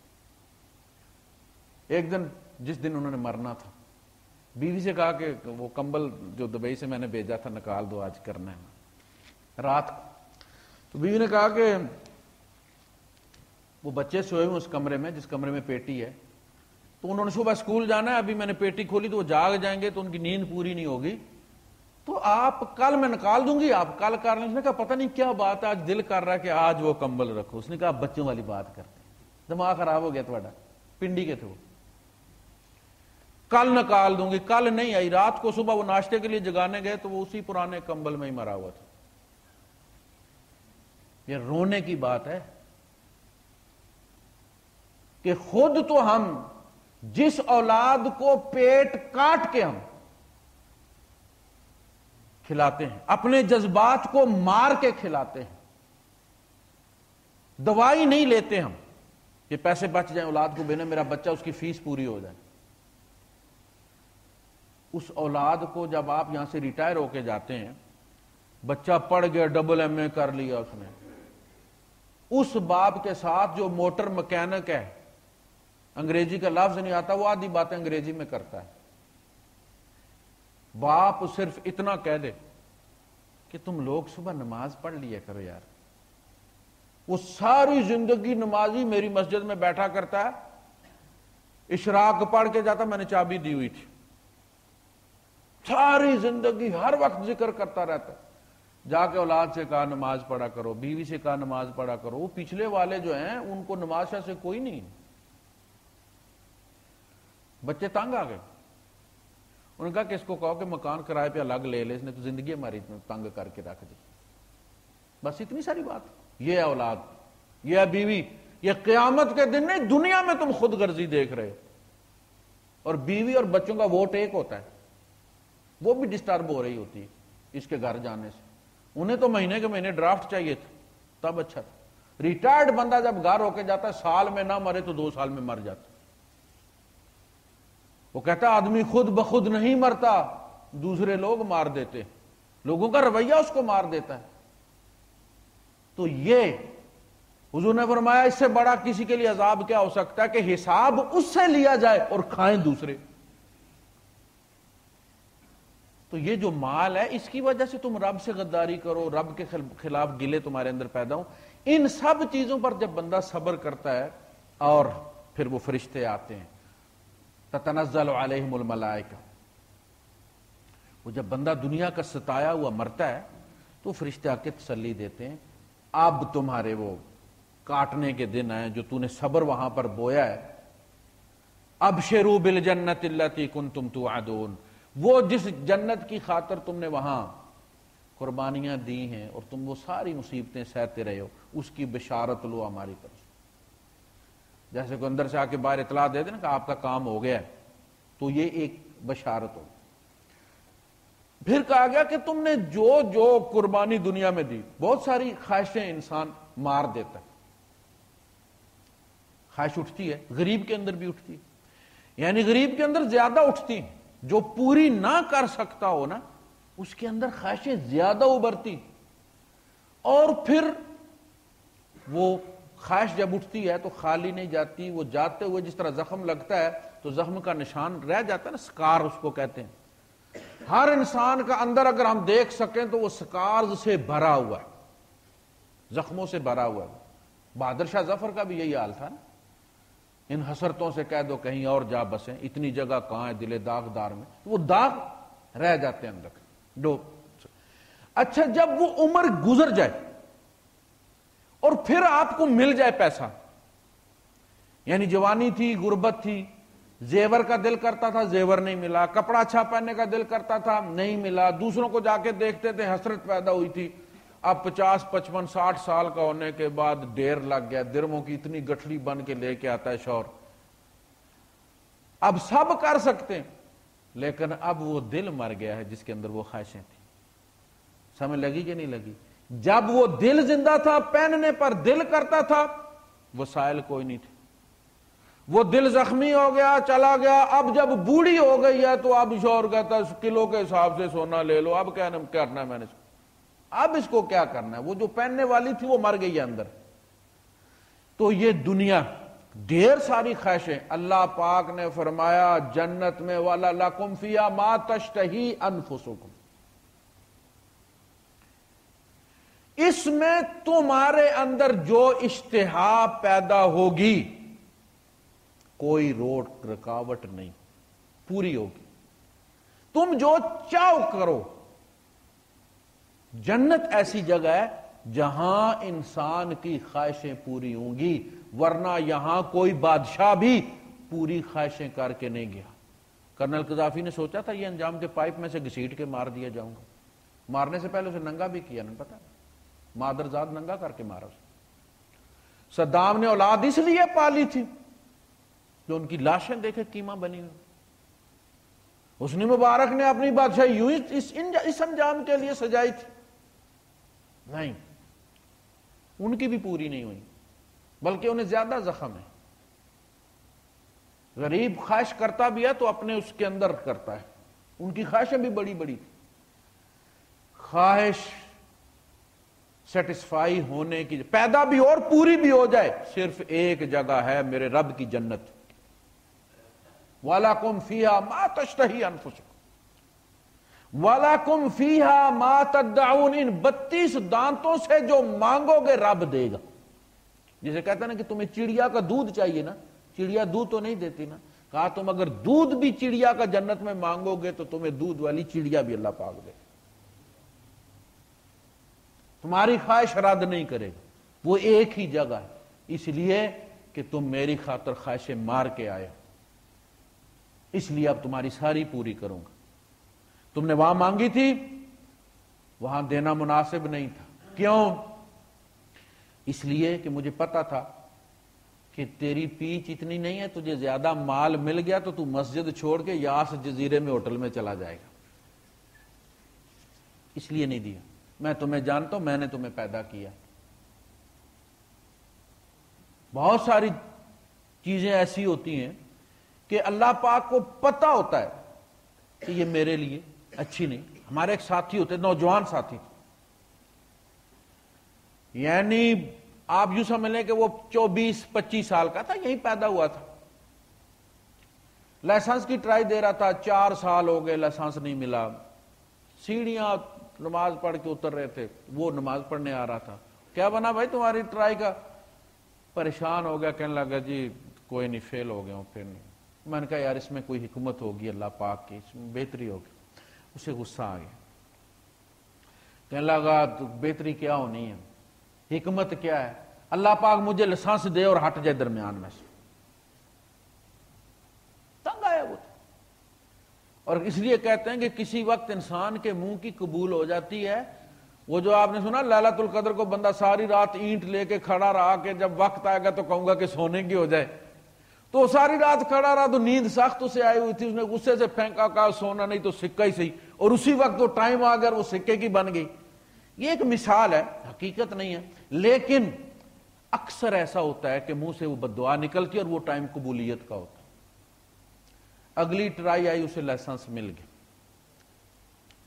ایک دن جس دن انہوں نے مرنا تھا، بیوی سے کہا کہ وہ کمبل جو دبئی سے میں نے بھیجا تھا نکال دو، آج کرنا ہے رات کو۔ تو بیوی نے کہا کہ وہ بچے سوئے ہوئے اس کمرے میں جس کمرے میں پیٹی ہے، تو انہوں نے صبح اسکول جانا ہے، ابھی میں نے پیٹی کھولی تو وہ جاگ جائیں گے تو ان کی نیند پوری نہیں ہوگی، تو آپ کل میں نکال دوں گی، آپ کل کر لیں۔ اس نے کہا پتہ نہیں کیا بات ہے، آج دل کر رہا ہے کہ آج وہ کمبل رکھو۔ اس نے کہا بچوں والی بات کرتے ہیں، دماغ خراب ہو گیا تھوڑا، پنڈی کے تھے وہ، کل نکال دوں گی، کل نہیں آئی، رات کو صبح وہ ناشتے کے لیے جگانے گئے تو وہ اسی پرانے کمبل میں ہی مرا ہوا تھا۔ یہ رونے کی بات ہے کہ خود تو ہم جس اولاد کو پیٹ کاٹ کے ہم کھلاتے ہیں، اپنے جذبات کو مار کے کھلاتے ہیں، دوائی نہیں لیتے ہم کہ پیسے بچ جائیں اولاد کو بھیجنا، میرا بچہ اس کی فیس پوری ہو جائے۔ اس اولاد کو جب آپ یہاں سے ریٹائر ہو کے جاتے ہیں، بچہ پڑھ گیا، ڈبل MA کر لیا اس نے، اس باپ کے ساتھ جو موٹر مکینک ہے، انگریزی کا لفظ نہیں آتا، وہ آدھی باتیں انگریزی میں کرتا ہے، باپ صرف اتنا کہہ دے کہ تم لوگ صبح نماز پڑھ لیا کرو یار، وہ ساری زندگی نمازی میری مسجد میں بیٹھا کرتا ہے، اشراق پڑھ کے جاتا، میں نے چابی دی ہوئی تھی، ساری زندگی ہر وقت ذکر کرتا رہتا ہے۔ جا کے اولاد سے کہا نماز پڑھا کرو، بیوی سے کہا نماز پڑھا کرو، وہ پچھلے والے جو ہیں ان کو نماز سے کوئی نہیں، بچے تنگ آ گئے، انہوں نے کہا کہ اس کو کہو کہ مکان کرائے پہ الگ لے لے، اس نے تو زندگی ہماری تنگ کر کے رکھ دی، بس اتنی ساری بات۔ یہ ہے اولاد، یہ ہے بیوی، یہ قیامت کے دن نہیں، دنیا میں تم خود غرضی دیکھ رہے ہو، اور بیوی اور بچوں کا ووٹ ایک ہوتا ہے، وہ بھی ڈسٹرب ہو رہی ہوتی ہے اس کے گھر جانے سے، انہیں تو مہینے کے مہینے ڈرافٹ چاہیے تھا، تب اچھا تھا۔ ریٹائرڈ بندہ جب گھر ہو کے جاتا ہے، سال میں نہ مرے تو 2 سال میں مر جاتا۔ وہ کہتا ہے آدمی خود بخود نہیں مرتا، دوسرے لوگ مار دیتے، لوگوں کا رویہ اس کو مار دیتا ہے۔ تو یہ حضور نے فرمایا اس سے بڑا کسی کے لیے عذاب کیا ہو سکتا ہے کہ حساب اس سے لیا جائے اور کھائیں دوسرے۔ تو یہ جو مال ہے، اس کی وجہ سے تم رب سے غداری کرو، رب کے خلاف گلے تمہارے اندر پیدا ہوں۔ ان سب چیزوں پر جب بندہ صبر کرتا ہے، اور پھر وہ فرشتے آتے ہیں، تتنزل علیہم الملائکہ، وہ جب بندہ دنیا کا ستایا ہوا مرتا ہے تو فرشتے آ کے تسلی دیتے ہیں، اب تمہارے وہ کاٹنے کے دن ہیں جو تو نے صبر وہاں پر بویا ہے، ابشروا بالجنت التی کنتم توعدون، وہ جس جنت کی خاطر تم نے وہاں قربانیاں دی ہیں اور تم وہ ساری مصیبتیں سہتے رہے ہو، اس کی بشارت لو ہماری طرف۔ جیسے کوئی اندر سے آ کے باہر اطلاع دے دے نا کہ آپ کا کام ہو گیا ہے، تو یہ ایک بشارت ہو۔ پھر کہا گیا کہ تم نے جو جو قربانی دنیا میں دی، بہت ساری خواہشیں انسان مار دیتا ہے، خواہش اٹھتی ہے، غریب کے اندر بھی اٹھتی ہے، یعنی غریب کے اندر زیادہ اٹھتی ہیں، جو پوری نہ کر سکتا ہو نا اس کے اندر خواہشیں زیادہ ابھرتی، اور پھر وہ خواہش جب اٹھتی ہے تو خالی نہیں جاتی، وہ جاتے ہوئے جس طرح زخم لگتا ہے تو زخم کا نشان رہ جاتا ہے نا، سکار اس کو کہتے ہیں۔ ہر انسان کا اندر اگر ہم دیکھ سکیں تو وہ سکارز سے بھرا ہوا ہے، زخموں سے بھرا ہوا ہے۔ بہادر شاہ ظفر کا بھی یہی حال تھا نا، ان حسرتوں سے کہہ دو کہیں اور جا بسیں، اتنی جگہ کہاں ہے دل داغدار میں، وہ داغ رہ جاتے ہیں اندر دو۔ اچھا جب وہ عمر گزر جائے اور پھر آپ کو مل جائے پیسہ، یعنی جوانی تھی، غربت تھی، زیور کا دل کرتا تھا زیور نہیں ملا، کپڑا اچھا پہننے کا دل کرتا تھا نہیں ملا، دوسروں کو جا کے دیکھتے تھے حسرت پیدا ہوئی تھی، اب 50 55 60 سال کا ہونے کے بعد ڈیر لگ گیا، درموں کی اتنی گٹھڑی بن کے لے کے آتا ہے شوہر، اب سب کر سکتے ہیں، لیکن اب وہ دل مر گیا ہے جس کے اندر وہ خواہشیں تھیں۔ سمجھ لگی کہ نہیں لگی؟ جب وہ دل زندہ تھا، پہننے پر دل کرتا تھا، وسائل کوئی نہیں تھے، وہ دل زخمی ہو گیا چلا گیا، اب جب بوڑھی ہو گئی ہے تو اب شوہر کہتا ہے کلو کے حساب سے سونا لے لو، اب کیا کرنا ہے میں نے، اب اس کو کیا کرنا ہے، وہ جو پہننے والی تھی وہ مر گئی ہے اندر۔ تو یہ دنیا ڈھیر ساری خواہشیں، اللہ پاک نے فرمایا جنت میں وَلَلَكُمْ فِيهَا مَا تَشْتَهِي أَنفُسُكُمْ، اس میں تمہارے اندر جو اشتہا پیدا ہوگی کوئی روک رکاوٹ نہیں، پوری ہوگی، تم جو چاہو کرو۔ جنت ایسی جگہ ہے جہاں انسان کی خواہشیں پوری ہوں گی، ورنہ یہاں کوئی بادشاہ بھی پوری خواہشیں کر کے نہیں گیا۔ کرنل قذافی نے سوچا تھا یہ انجام کے پائپ میں سے گھسیٹ کے مار دیا جاؤں گا، مارنے سے پہلے اسے ننگا بھی کیا، نہیں پتا، مادرزاد ننگا کر کے مارا اسے۔ صدام نے اولاد اس لیے پالی تھی جو ان کی لاشیں دیکھے کیما بنی ہوئی، حسنی مبارک نے اپنی بادشاہی یوں اس انجام کے لیے سجائی تھی، نہیں، ان کی بھی پوری نہیں ہوئی، بلکہ انہیں زیادہ زخم ہے۔ غریب خواہش کرتا بھی ہے تو اپنے اس کے اندر کرتا ہے، ان کی خواہشیں بھی بڑی بڑی تھی۔ خواہش سیٹسفائی ہونے کی پیدا بھی اور پوری بھی ہو جائے صرف ایک جگہ ہے، میرے رب کی جنت۔ وَلَكُمْ فِيهَا مَا تَشْتَهِي أَنفُسُكُمْ وَلَكُمْ فِيهَا مَا تَدَّعُونَ، ان 32 دانتوں سے جو مانگو گے رب دے گا۔ جسے کہتا ہے نا کہ تمہیں چڑیا کا دودھ چاہیے نا، چڑیا دودھ تو نہیں دیتی نا، کہا تم اگر دودھ بھی چڑیا کا جنت میں مانگو گے تو تمہیں دودھ والی چڑیا بھی اللہ پاک دے، تمہاری خواہش رد نہیں کرے گا، وہ ایک ہی جگہ ہے، اس لیے کہ تم میری خاطر خواہشیں مار کے آئے، اس لیے اب تمہاری ساری پوری کروں گا۔ تم نے وہاں مانگی تھی، وہاں دینا مناسب نہیں تھا، کیوں؟ اس لیے کہ مجھے پتا تھا کہ تیری پیچ اتنی نہیں ہے، تجھے زیادہ مال مل گیا تو تو مسجد چھوڑ کے یاس جزیرے میں ہوٹل میں چلا جائے گا، اس لیے نہیں دیا۔ میں تمہیں جانتا ہوں، میں نے تمہیں پیدا کیا. بہت ساری چیزیں ایسی ہوتی ہیں کہ اللہ پاک کو پتہ ہوتا ہے کہ یہ میرے لیے اچھی نہیں. ہمارے ایک ساتھی ہوتے، نوجوان ساتھی، یعنی آپ یوں سمجھ لیں کہ وہ 24-25 سال کا تھا، یہیں پیدا ہوا تھا. لائسنس کی ٹرائی دے رہا تھا، 4 سال ہو گئے لائسنس نہیں ملا. سیڑھیاں نماز پڑھ کے اتر رہے تھے، وہ نماز پڑھنے آ رہا تھا. کیا بنا بھائی تمہاری ٹرائی کا؟ پریشان ہو گیا، کہنے لگا جی کوئی نہیں، فیل ہو گیا ہوں. پھر نہیں. میں نے کہا یار اس میں کوئی حکمت ہوگی اللہ پاک کی، اس میں بہتری ہوگی. اسے غصہ آ گیا، کہنے لگا بہتری کیا ہونی ہے، حکمت کیا ہے؟ اللہ پاک مجھے لائسنس دے اور ہٹ جائے درمیان میں سے. تنگ آیا وہ. اور اس لیے کہتے ہیں کہ کسی وقت انسان کے منہ کی قبول ہو جاتی ہے. وہ جو آپ نے سنا لیلۃ القدر کو بندہ ساری رات اینٹ لے کے کھڑا رہا کہ جب وقت آئے گا تو کہوں گا کہ سونے کی ہو جائے. تو ساری رات کھڑا رہا تو نیند سخت اسے آئی ہوئی تھی، اس نے غصے سے پھینکا، کہا سونا نہیں تو سکہ ہی صحیح، اور اسی وقت وہ ٹائم آ گیا وہ سکے کی بن گئی. یہ ایک مثال ہے، حقیقت نہیں ہے. لیکن اکثر ایسا ہوتا ہے کہ منہ سے وہ بد دعا نکلتی ہے اور وہ ٹائم قبولیت کا ہوتا ہے. اگلی ٹرائی آئی، اسے لائسنس مل گیا.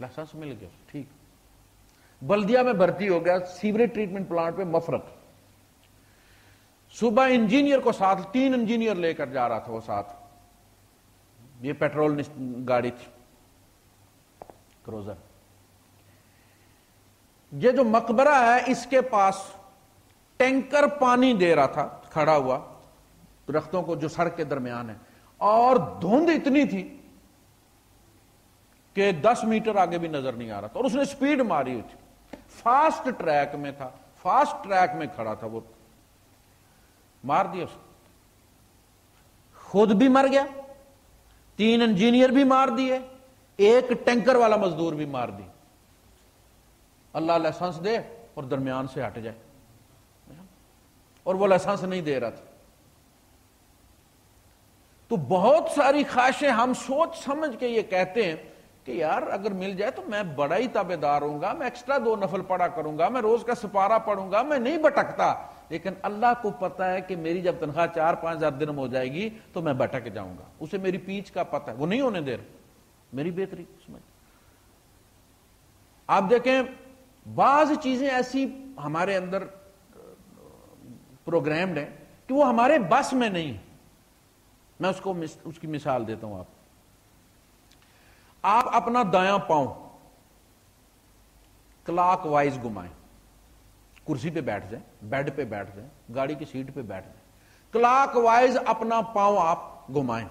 لائسنس مل گیا، ٹھیک. بلدیہ میں بھرتی ہو گیا، سیوریج ٹریٹمنٹ پلانٹ پہ مفرق. صبح انجینئر کو ساتھ، 3 انجینئر لے کر جا رہا تھا وہ ساتھ. یہ پیٹرول گاڑی تھی، کروزر. یہ جو مقبرہ ہے اس کے پاس ٹینکر پانی دے رہا تھا کھڑا ہوا درختوں کو جو سڑک کے درمیان ہے، اور دھند اتنی تھی کہ 10 میٹر آگے بھی نظر نہیں آ رہا تھا. اور اس نے سپیڈ ماری ہوئی تھی، فاسٹ ٹریک میں تھا، فاسٹ ٹریک میں کھڑا تھا. وہ مار دیا اس کو. خود بھی مر گیا، 3 انجینئر بھی مار دیے، ایک ٹینکر والا مزدور بھی مار دی. اللہ لائسنس دے اور درمیان سے ہٹ جائے، اور وہ لائسنس نہیں دے رہا تھا. تو بہت ساری خواہشیں ہم سوچ سمجھ کے یہ کہتے ہیں کہ یار اگر مل جائے تو میں بڑا ہی تابعدار ہوں گا، میں ایکسٹرا 2 نفل پڑھا کروں گا، میں روز کا سپارہ پڑھوں گا، میں نہیں بھٹکتا. لیکن اللہ کو پتا ہے کہ میری جب تنخواہ 4-5 ہزار درہم ہو جائے گی تو میں بھٹک جاؤں گا. اسے میری پیچھ کا پتا ہے، وہ نہیں ہونے دے رہا. میری بہتری اس میں. آپ دیکھیں بعض چیزیں ایسی ہمارے اندر پروگرامڈ ہیں کہ وہ ہمارے بس میں نہیں. میں اس کی مثال دیتا ہوں. آپ اپنا دایاں پاؤں کلاک وائز گھمائیں، کرسی پہ بیٹھ جائیں، بیڈ پہ بیٹھ جائیں، گاڑی کی سیٹ پہ بیٹھ جائیں، کلاک وائز اپنا پاؤں آپ گھمائیں،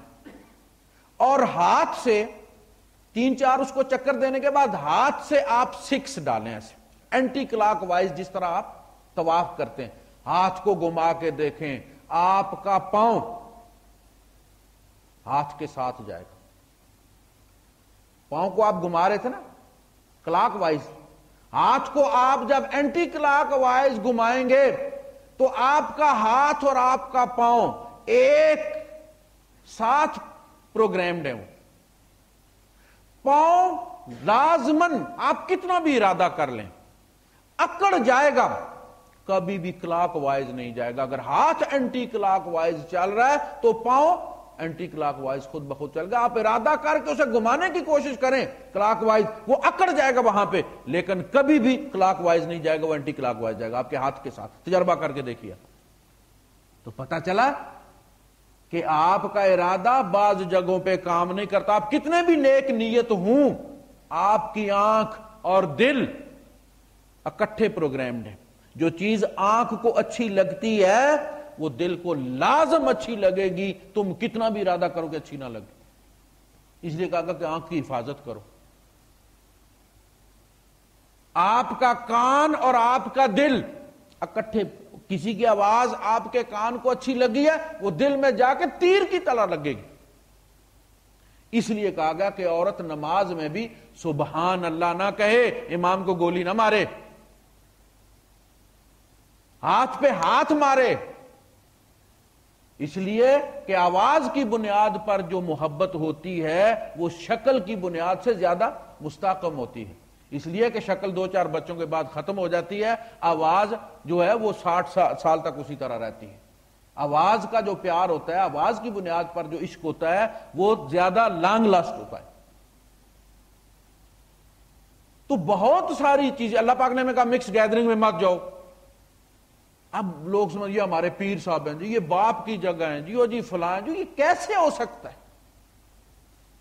اور ہاتھ سے 3-4 اس کو چکر دینے کے بعد ہاتھ سے آپ 6 ڈالیں، ایسے اینٹی کلاک وائز جس طرح آپ طواف کرتے ہیں. ہاتھ کو گھما کے دیکھیں، آپ کا پاؤں ہاتھ کے ساتھ جائے گا. پاؤں کو آپ گھما رہے تھے نا کلاک وائز، ہاتھ کو آپ جب اینٹی کلاک وائز گھمائیں گے تو آپ کا ہاتھ اور آپ کا پاؤں ایک ساتھ پروگرامڈ ہے. پاؤں لازمن آپ کتنا بھی ارادہ کر لیں اکڑ جائے گا، کبھی بھی کلاک وائز نہیں جائے گا. اگر ہاتھ اینٹی کلاک وائز چل رہا ہے تو پاؤں اینٹی کلاک وائز خود بخود چل گا. آپ ارادہ کر کے اسے گھمانے کی کوشش کریں کلاک وائز، وہ اکڑ جائے گا وہاں پہ، لیکن کبھی بھی کلاک وائز نہیں جائے گا، وہ اینٹی کلاک وائز جائے گا آپ کے ہاتھ کے ساتھ. تجربہ کر کے دیکھیے تو پتا چلا کہ آپ کا ارادہ بعض جگہوں پہ کام نہیں کرتا. آپ کتنے بھی نیک نیت ہوں، آپ کی آنکھ اور دل اکٹھے پروگرامڈ ہیں. جو چیز آنکھ کو اچھی لگتی ہے وہ دل کو لازم اچھی لگے گی، تم کتنا بھی ارادہ کرو کہ اچھی نہ لگے. اس لیے کہا کہ آنکھ کی حفاظت کرو. آپ کا کان اور آپ کا دل اکٹھے، کسی کی آواز آپ کے کان کو اچھی لگی ہے وہ دل میں جا کے تیر کی طرح لگے گی. اس لیے کہا گیا کہ عورت نماز میں بھی سبحان اللہ نہ کہے، امام کو گولی نہ مارے، ہاتھ پہ ہاتھ مارے. اس لیے کہ آواز کی بنیاد پر جو محبت ہوتی ہے وہ شکل کی بنیاد سے زیادہ مستحکم ہوتی ہے. اس لیے کہ شکل 2-4 بچوں کے بعد ختم ہو جاتی ہے، آواز جو ہے وہ 60 سال تک اسی طرح رہتی ہے۔ آواز کا جو پیار ہوتا ہے، آواز کی بنیاد پر جو عشق ہوتا ہے وہ زیادہ لانگ لاسٹ ہوتا ہے۔ تو بہت ساری چیزیں اللہ پاک نے ہمیں کہا مکس گیدرنگ میں مت جاؤ۔ اب لوگ سمجھیے ہمارے پیر صاحب ہیں جی، یہ باپ کی جگہ ہیں جی، جی فلاں جو، یہ کیسے ہو سکتا ہے؟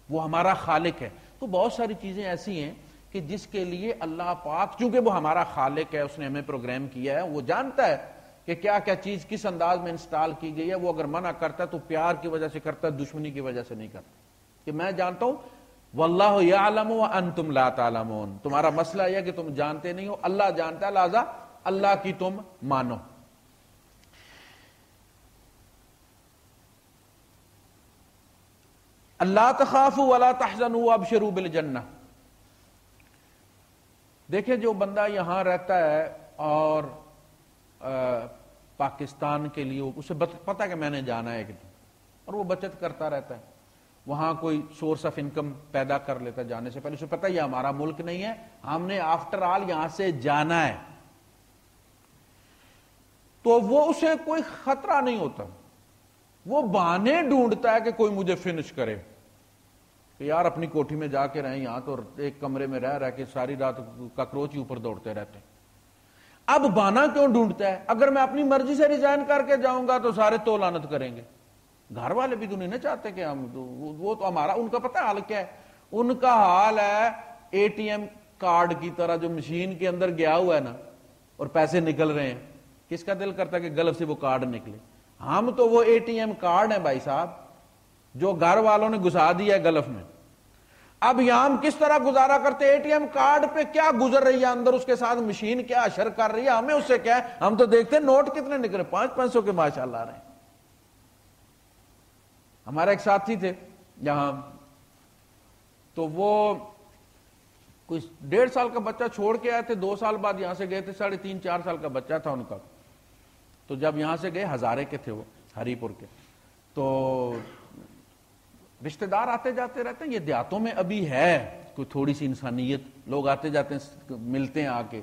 وہ ہمارا خالق ہے۔ تو بہت ساری چیزیں ایسی ہیں کہ جس کے لیے اللہ پاک، چونکہ وہ ہمارا خالق ہے، اس نے ہمیں پروگرام کیا ہے، وہ جانتا ہے کہ کیا کیا چیز کس انداز میں انسٹال کی گئی ہے۔ وہ اگر منع کرتا ہے تو پیار کی وجہ سے کرتا ہے، دشمنی کی وجہ سے نہیں کرتا۔ کہ میں جانتا ہوں واللہ یعلم وانتم لا تعلمون، تمہارا مسئلہ یہ کہ تم جانتے نہیں ہو، اللہ جانتا ہے، لہذا اللہ کی تم مانو۔ اللہ تخافوا ولا تحزنوا وابشروا بالجنہ۔ دیکھیں جو بندہ یہاں رہتا ہے اور پاکستان کے لیے اسے پتہ ہے کہ میں نے جانا ہے اور وہ بچت کرتا رہتا ہے، وہاں کوئی سورس آف انکم پیدا کر لیتا ہے جانے سے پہلے، اسے پتہ ہے یہ ہمارا ملک نہیں ہے، ہم نے آفٹر آل یہاں سے جانا ہے، تو وہ اسے کوئی خطرہ نہیں ہوتا۔ وہ بہانے ڈھونڈتا ہے کہ کوئی مجھے فنش کرے، کہ یار اپنی کوٹھی میں جا کے رہیں، یہاں تو ایک کمرے میں رہ کے ساری رات کاکروچ ہی اوپر دوڑتے رہتے ہیں۔ اب بہانہ کیوں ڈھونڈتا ہے؟ اگر میں اپنی مرضی سے ریزائن کر کے جاؤں گا تو سارے تو لعنت کریں گے، گھر والے بھی تو نہیں چاہتے کہ ہم، وہ تو ہمارا، ان کا پتہ حال کیا ہے؟ ان کا حال ہے اے ٹی ایم کارڈ کی طرح جو مشین کے اندر گیا ہوا ہے نا اور پیسے نکل رہے ہیں، کس کا دل کرتا ہے کہ گلف سے وہ کارڈ نکلے؟ ہم تو وہ اے ٹی ایم کارڈ ہیں بھائی صاحب جو گھر والوں نے گھسا دیا ہے گلف میں۔ اب یہاں ہم کس طرح گزارا کرتے؟ اے ٹی ایم کارڈ پہ کیا گزر رہی ہے اندر، اس کے ساتھ مشین کیا اشر کر رہی ہے، ہمیں اس سے کیا ہے؟ ہم تو دیکھتے ہیں نوٹ کتنے نکلے، 500 کے ماشاءاللہ آ رہے ہیں۔ ہمارا ایک ساتھی تھے یہاں، تو وہ کوئی 1.5 سال کا بچہ چھوڑ کے آئے تھے، 2 سال بعد یہاں سے گئے تھے، 3.5-4 سال کا بچہ تھا ان کا۔ تو جب یہاں سے گئے، ہزارے کے تھے وہ، ہری پور کے، تو رشتہ دار آتے جاتے رہتے ہیں، یہ دیہاتوں میں ابھی ہے کوئی تھوڑی سی انسانیت، لوگ آتے جاتے ہیں، ملتے ہیں آ کے،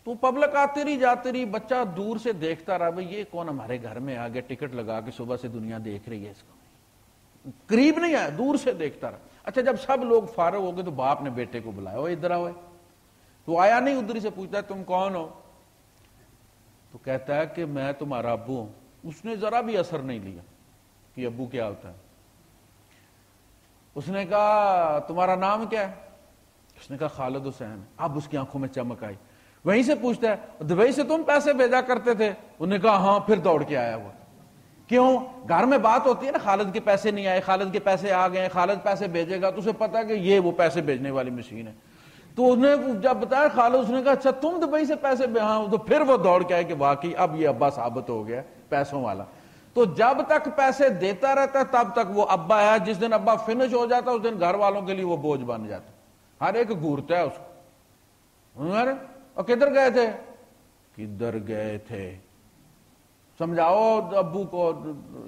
تو پبلک آتی رہی جاتی رہی، بچہ دور سے دیکھتا رہا، بھئی یہ کون ہمارے گھر میں آ گیا، ٹکٹ لگا کے صبح سے دنیا دیکھ رہی ہے اس کو، قریب نہیں آیا، دور سے دیکھتا رہا۔ اچھا جب سب لوگ فارغ ہو گئے تو باپ نے بیٹے کو بلایا، وہ ادھر آؤ، تو آیا نہیں، ادھر سے پوچھتا ہے تم کون ہو؟ تو کہتا ہے کہ میں تمہارا ابو ہوں۔ اس نے ذرا بھی اثر نہیں لیا کہ ابو کیا ہوتا ہے۔ اس نے کہا تمہارا نام کیا ہے؟ اس نے کہا خالد حسین۔ اب اس کی آنکھوں میں چمک آئی، وہیں سے پوچھتا ہے دبئی سے تم پیسے بھیجا کرتے تھے؟ انہوں نے کہا ہاں، پھر دوڑ کے آیا وہ۔ کیوں؟ گھر میں بات ہوتی ہے نا، خالد کے پیسے نہیں آئے، خالد کے پیسے آ گئے، خالد پیسے بھیجے گا، تو اسے پتا کہ یہ وہ پیسے بھیجنے والی مشین ہے۔ تو انہوں نے جب بتایا خالد، اس نے کہا اچھا تم دبئی سے پیسے، ہاں، تو پھر وہ دوڑ کے آئے کہ واقعی اب یہ ابا ثابت ہو گیا پیسوں والا۔ تو جب تک پیسے دیتا رہتا ہے تب تک وہ ابا ہے، جس دن ابا فنش ہو جاتا ہے اس دن گھر والوں کے لیے وہ بوجھ بن جاتا ہے، ہر ایک گھورتا ہے اس کو۔ اور کدھر گئے تھے؟ کدھر گئے تھے سمجھاؤ ابو کو،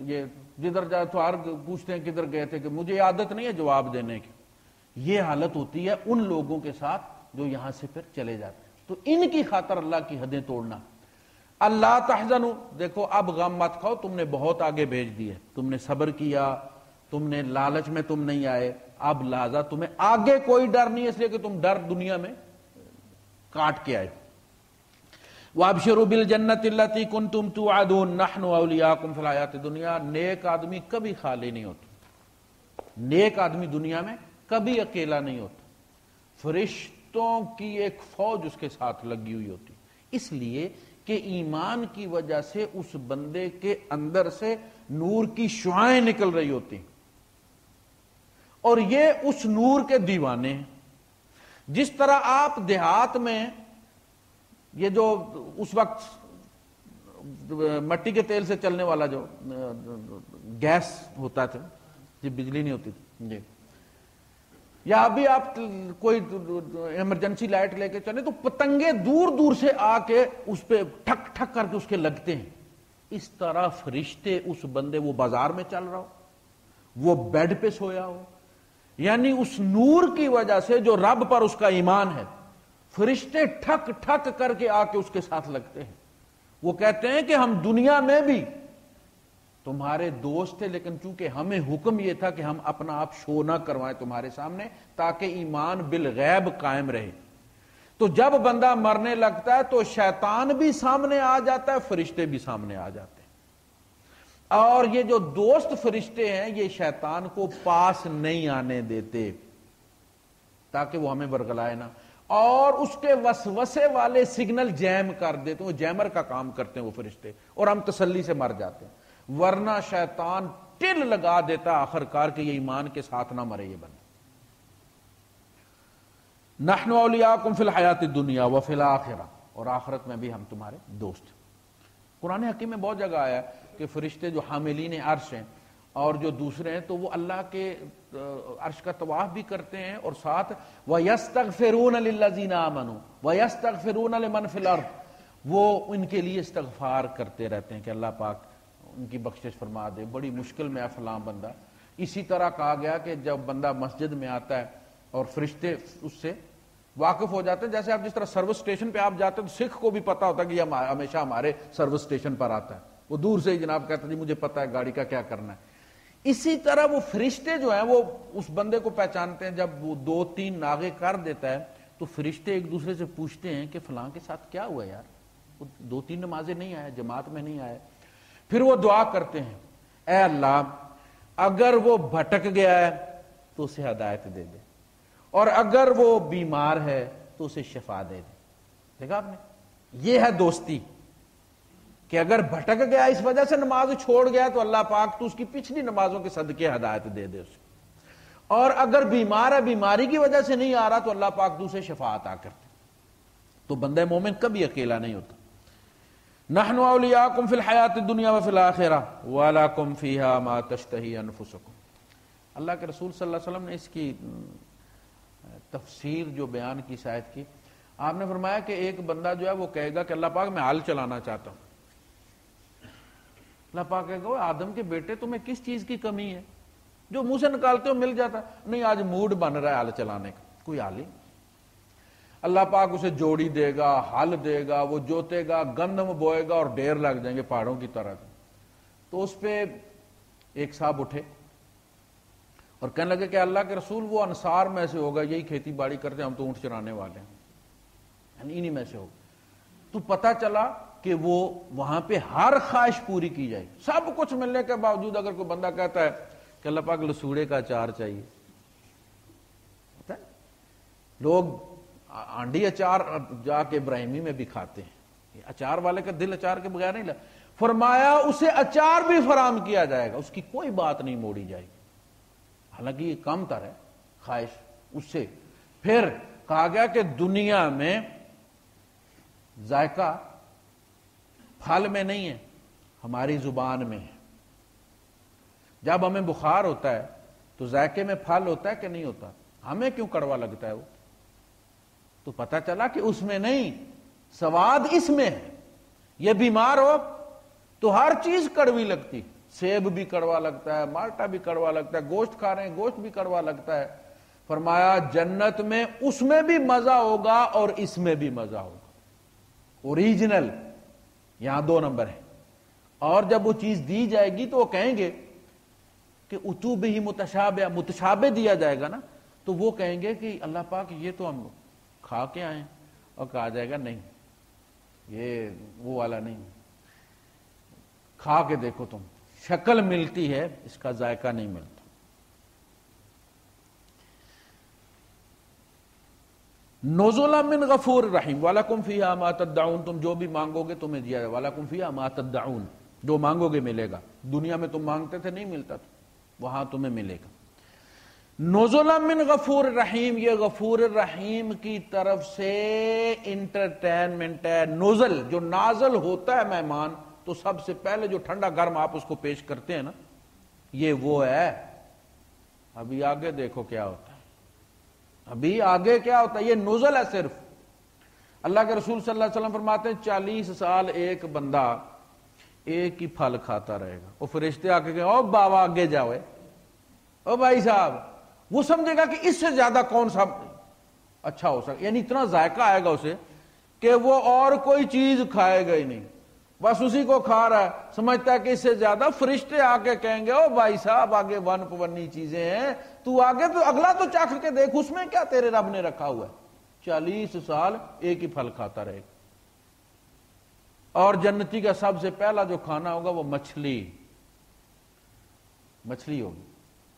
یہ جدھر جائے تو ہر پوچھتے ہیں کدھر گئے تھے، کہ مجھے عادت نہیں ہے جواب دینے کی۔ یہ حالت ہوتی ہے ان لوگوں کے ساتھ جو یہاں سے پھر چلے جاتے ہیں، تو ان کی خاطر اللہ کی حدیں توڑنا۔ اللہ تحزنوا، دیکھو اب غم مت کھاؤ، تم نے بہت آگے بھیج دیے، تم نے صبر کیا، تم نے لالچ میں تم نہیں آئے، اب لہذا تمہیں آگے کوئی ڈر نہیں، اس لیے کہ تم ڈر دنیا میں کاٹ کے آئے۔ وَابْشِرُوا بِالْجَنَّةِ الَّتِي كُنْتُمْ تُوعَدُونَ نَحْنُ أَوْلِيَاؤُكُمْ فِي الْحَيَاةِ الدُّنْيَا۔ نیک آدمی کبھی خالی نہیں ہوتا، نیک آدمی دنیا میں کبھی اکیلا نہیں ہوتا، فرشتوں کی ایک فوج اس کے ساتھ لگی ہوئی ہوتی، اس لیے کہ ایمان کی وجہ سے اس بندے کے اندر سے نور کی شعائیں نکل رہی ہوتی، اور یہ اس نور کے دیوانے ہیں۔ جس طرح آپ دیہات میں یہ جو اس وقت مٹی کے تیل سے چلنے والا جو گیس ہوتا تھا، جب بجلی نہیں ہوتی تھی جی، یا ابھی آپ کوئی ایمرجنسی لائٹ لے کے چلے تو پتنگے دور دور سے آ کے اس پہ ٹھک ٹھک کر کے اس کے لگتے ہیں، اس طرح فرشتے اس بندے، وہ بازار میں چل رہا ہو، وہ بیڈ پہ سویا ہو، یعنی اس نور کی وجہ سے جو رب پر اس کا ایمان ہے، فرشتے ٹھک ٹھک کر کے آ کے اس کے ساتھ لگتے ہیں. وہ کہتے ہیں کہ ہم دنیا میں بھی تمہارے دوست تھے، لیکن چونکہ ہمیں حکم یہ تھا کہ ہم اپنا آپ شو نہ کروائیں تمہارے سامنے تاکہ ایمان بالغیب قائم رہے. تو جب بندہ مرنے لگتا ہے تو شیطان بھی سامنے آ جاتا ہے، فرشتے بھی سامنے آ جاتے ہیں. اور یہ جو دوست فرشتے ہیں یہ شیطان کو پاس نہیں آنے دیتے تاکہ وہ ہمیں برگلائے نہ، اور اس کے وسوسے والے سگنل جیم کر دیتے ہیں. وہ جیمر کا کام کرتے ہیں وہ فرشتے، اور ہم تسلی سے مر جاتے ہیں. ورنہ شیطان ٹل لگا دیتا آخر کار کہ یہ ایمان کے ساتھ نہ مرے یہ بندہ. نحن اولیاءکم فی الحیات الدنیا وفی الآخرہ، اور آخرت میں بھی ہم تمہارے دوست. قرآن حکیم میں بہت جگہ آیا کہ فرشتے جو حاملین عرش ہیں اور جو دوسرے ہیں تو وہ اللہ کے عرش کا طواف بھی کرتے ہیں، اور ساتھ وَيَسْتَغْفِرُونَ لِلَّذِينَ آمَنُوا وَيَسْتَغْفِرُونَ لِمَنْ فِي الْأَرْضِ، وہ ان کے لیے استغفار کرتے رہتے ہیں کہ اللہ پاک ان کی بخشش فرما دے، بڑی مشکل میں ہے فلاں بندہ. اسی طرح کہا گیا کہ جب بندہ مسجد میں آتا ہے اور فرشتے اس سے واقف ہو جاتے ہیں، جیسے آپ جس طرح سروس اسٹیشن پہ آپ جاتے ہیں تو سکھ کو بھی پتا ہوتا ہے کہ یہ ہمیشہ ہمارے سروس اسٹیشن پر آتا ہے، وہ دور سے ہی جناب کہتا ہے جی مجھے پتا ہے گاڑی کا کیا کرنا ہے. اسی طرح وہ فرشتے جو ہیں وہ اس بندے کو پہچانتے ہیں. جب وہ 2-3 ناغے کر دیتا ہے تو فرشتے ایک دوسرے سے پوچھتے ہیں کہ فلاں کے ساتھ کیا ہوا یار، وہ 2-3 نمازیں نہیں آیا، جماعت میں نہیں آیا. پھر وہ دعا کرتے ہیں اے اللہ اگر وہ بھٹک گیا ہے تو اسے ہدایت دے دے، اور اگر وہ بیمار ہے تو اسے شفا دے دے. دیکھا آپ نے، یہ ہے دوستی کہ اگر بھٹک گیا اس وجہ سے نماز چھوڑ گیا تو اللہ پاک تو اس کی پچھلی نمازوں کے صدقے ہدایت دے دے اسے، اور اگر بیمار ہے بیماری کی وجہ سے نہیں آ رہا تو اللہ پاک تو اسے شفا عطا کرتے. تو بندہ مومن کبھی اکیلا نہیں ہوتا. نحن اولیاءکم فی الحیات الدنیا وفی الآخرہ ولکم فیہا ما تشتہی انفسکم. اللہ کے رسول صلی اللہ علیہ وسلم نے اس کی تفسیر جو بیان کی شاید کی، آپ نے فرمایا کہ ایک بندہ جو ہے وہ کہے گا کہ اللہ پاک میں حل چلانا چاہتا ہوں. اللہ پاک کہے گا آدم کے بیٹے تمہیں کس چیز کی کمی ہے، جو منہ سے نکالتے ہو مل جاتا ہے. نہیں آج موڈ بن رہا ہے حل چلانے کا، کوئی حل ہی. اللہ پاک اسے جوڑی دے گا، ہل دے گا، وہ جوتے گا، گندم بوئے گا اور ڈیر لگ جائیں گے پہاڑوں کی طرح. تو اس پہ ایک صاحب اٹھے اور کہنے لگے کہ اللہ کے رسول وہ انصار میں سے ہوگا، یہی کھیتی باڑی کرتے ہیں، ہم تو اونٹ چرانے والے ہیں، یعنی انہی میں سے ہوگا. تو پتہ چلا کہ وہ وہاں پہ ہر خواہش پوری کی جائے. سب کچھ ملنے کے باوجود اگر کوئی بندہ کہتا ہے کہ اللہ پاک لسوڑے کا اچار چاہیے، پتہ ہے لوگ آنڈی اچار جا کے ابراہیمی میں بھی کھاتے ہیں، اچار والے کا دل اچار کے بغیر نہیں لگا. فرمایا اسے اچار بھی فراہم کیا جائے گا، اس کی کوئی بات نہیں موڑی جائے گی، حالانکہ یہ کم تر ہے خواہش اس سے. پھر کہا گیا کہ دنیا میں ذائقہ پھل میں نہیں ہے، ہماری زبان میں ہے. جب ہمیں بخار ہوتا ہے تو ذائقے میں پھل ہوتا ہے کہ نہیں ہوتا؟ ہمیں کیوں کڑوا لگتا ہے وہ؟ تو پتہ چلا کہ اس میں نہیں، سواد اس میں ہے. یہ بیمار ہو تو ہر چیز کڑوی لگتی، سیب بھی کڑوا لگتا ہے، مالٹا بھی کڑوا لگتا ہے، گوشت کھا رہے ہیں گوشت بھی کڑوا لگتا ہے. فرمایا جنت میں اس میں بھی مزہ ہوگا اور اس میں بھی مزہ ہوگا. اوریجنل یہاں 2 نمبر ہے. اور جب وہ چیز دی جائے گی تو وہ کہیں گے کہ اتو بھی متشابہ، متشابہ دیا جائے گا نا، تو وہ کہیں گے کہ اللہ پاک یہ تو ہم کھا کے آئے، اور کہا جائے گا نہیں یہ وہ والا نہیں، کھا کے دیکھو تم، شکل ملتی ہے اس کا ذائقہ نہیں ملتا. نزلا من غفور رحیم ولکم فیہا ما تدعون، تم جو بھی مانگو گے تمہیں دیا جائے. ولکم فیہا ما تدعون، جو مانگو گے ملے گا. دنیا میں تم مانگتے تھے نہیں ملتا تھا، وہاں تمہیں ملے گا. نزلا من غفور رحیم، یہ غفور رحیم کی طرف سے انٹرٹینمنٹ ہے. نزل جو نازل ہوتا ہے مہمان تو سب سے پہلے جو ٹھنڈا گرم آپ اس کو پیش کرتے ہیں نا، یہ وہ ہے. ابھی آگے دیکھو کیا ہوتا ہے، ابھی آگے کیا ہوتا ہے. یہ نزل ہے صرف. اللہ کے رسول صلی اللہ علیہ وسلم فرماتے ہیں 40 سال ایک بندہ ایک ہی پھل کھاتا رہے گا. وہ فرشتے آ کے کہیں او بابا آگے جاؤ، او بھائی صاحب وہ سمجھے گا کہ اس سے زیادہ کون سا اچھا ہو سکتا، یعنی اتنا ذائقہ آئے گا اسے کہ وہ اور کوئی چیز کھائے گا ہی نہیں، بس اسی کو کھا رہا ہے، سمجھتا ہے کہ اس سے زیادہ فرشتے آ کے کہیں گے او بھائی صاحب آگے ون پونی چیزیں ہیں، تو آگے تو اگلا تو چکھ کے دیکھ اس میں کیا تیرے رب نے رکھا ہوا ہے۔ 40 سال ایک ہی پھل کھاتا رہے گا۔ اور جنتی کا سب سے پہلا جو کھانا ہوگا وہ مچھلی ہوگی،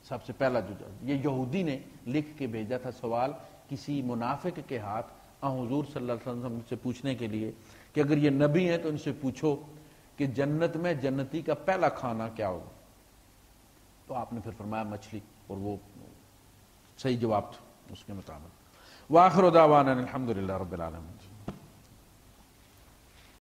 سب سے پہلا جو یہ یہودی نے لکھ کے بھیجا تھا سوال کسی منافق کے ہاتھ حضور صلی اللہ علیہ وسلم سے پوچھنے کے لیے کہ اگر یہ نبی ہیں تو ان سے پوچھو کہ جنت میں جنتی کا پہلا کھانا کیا ہوگا، تو آپ نے پھر فرمایا مچھلی، اور وہ صحیح جواب تھا اس کے مطابق۔ وآخر دعوانا الحمدللہ رب العالمین۔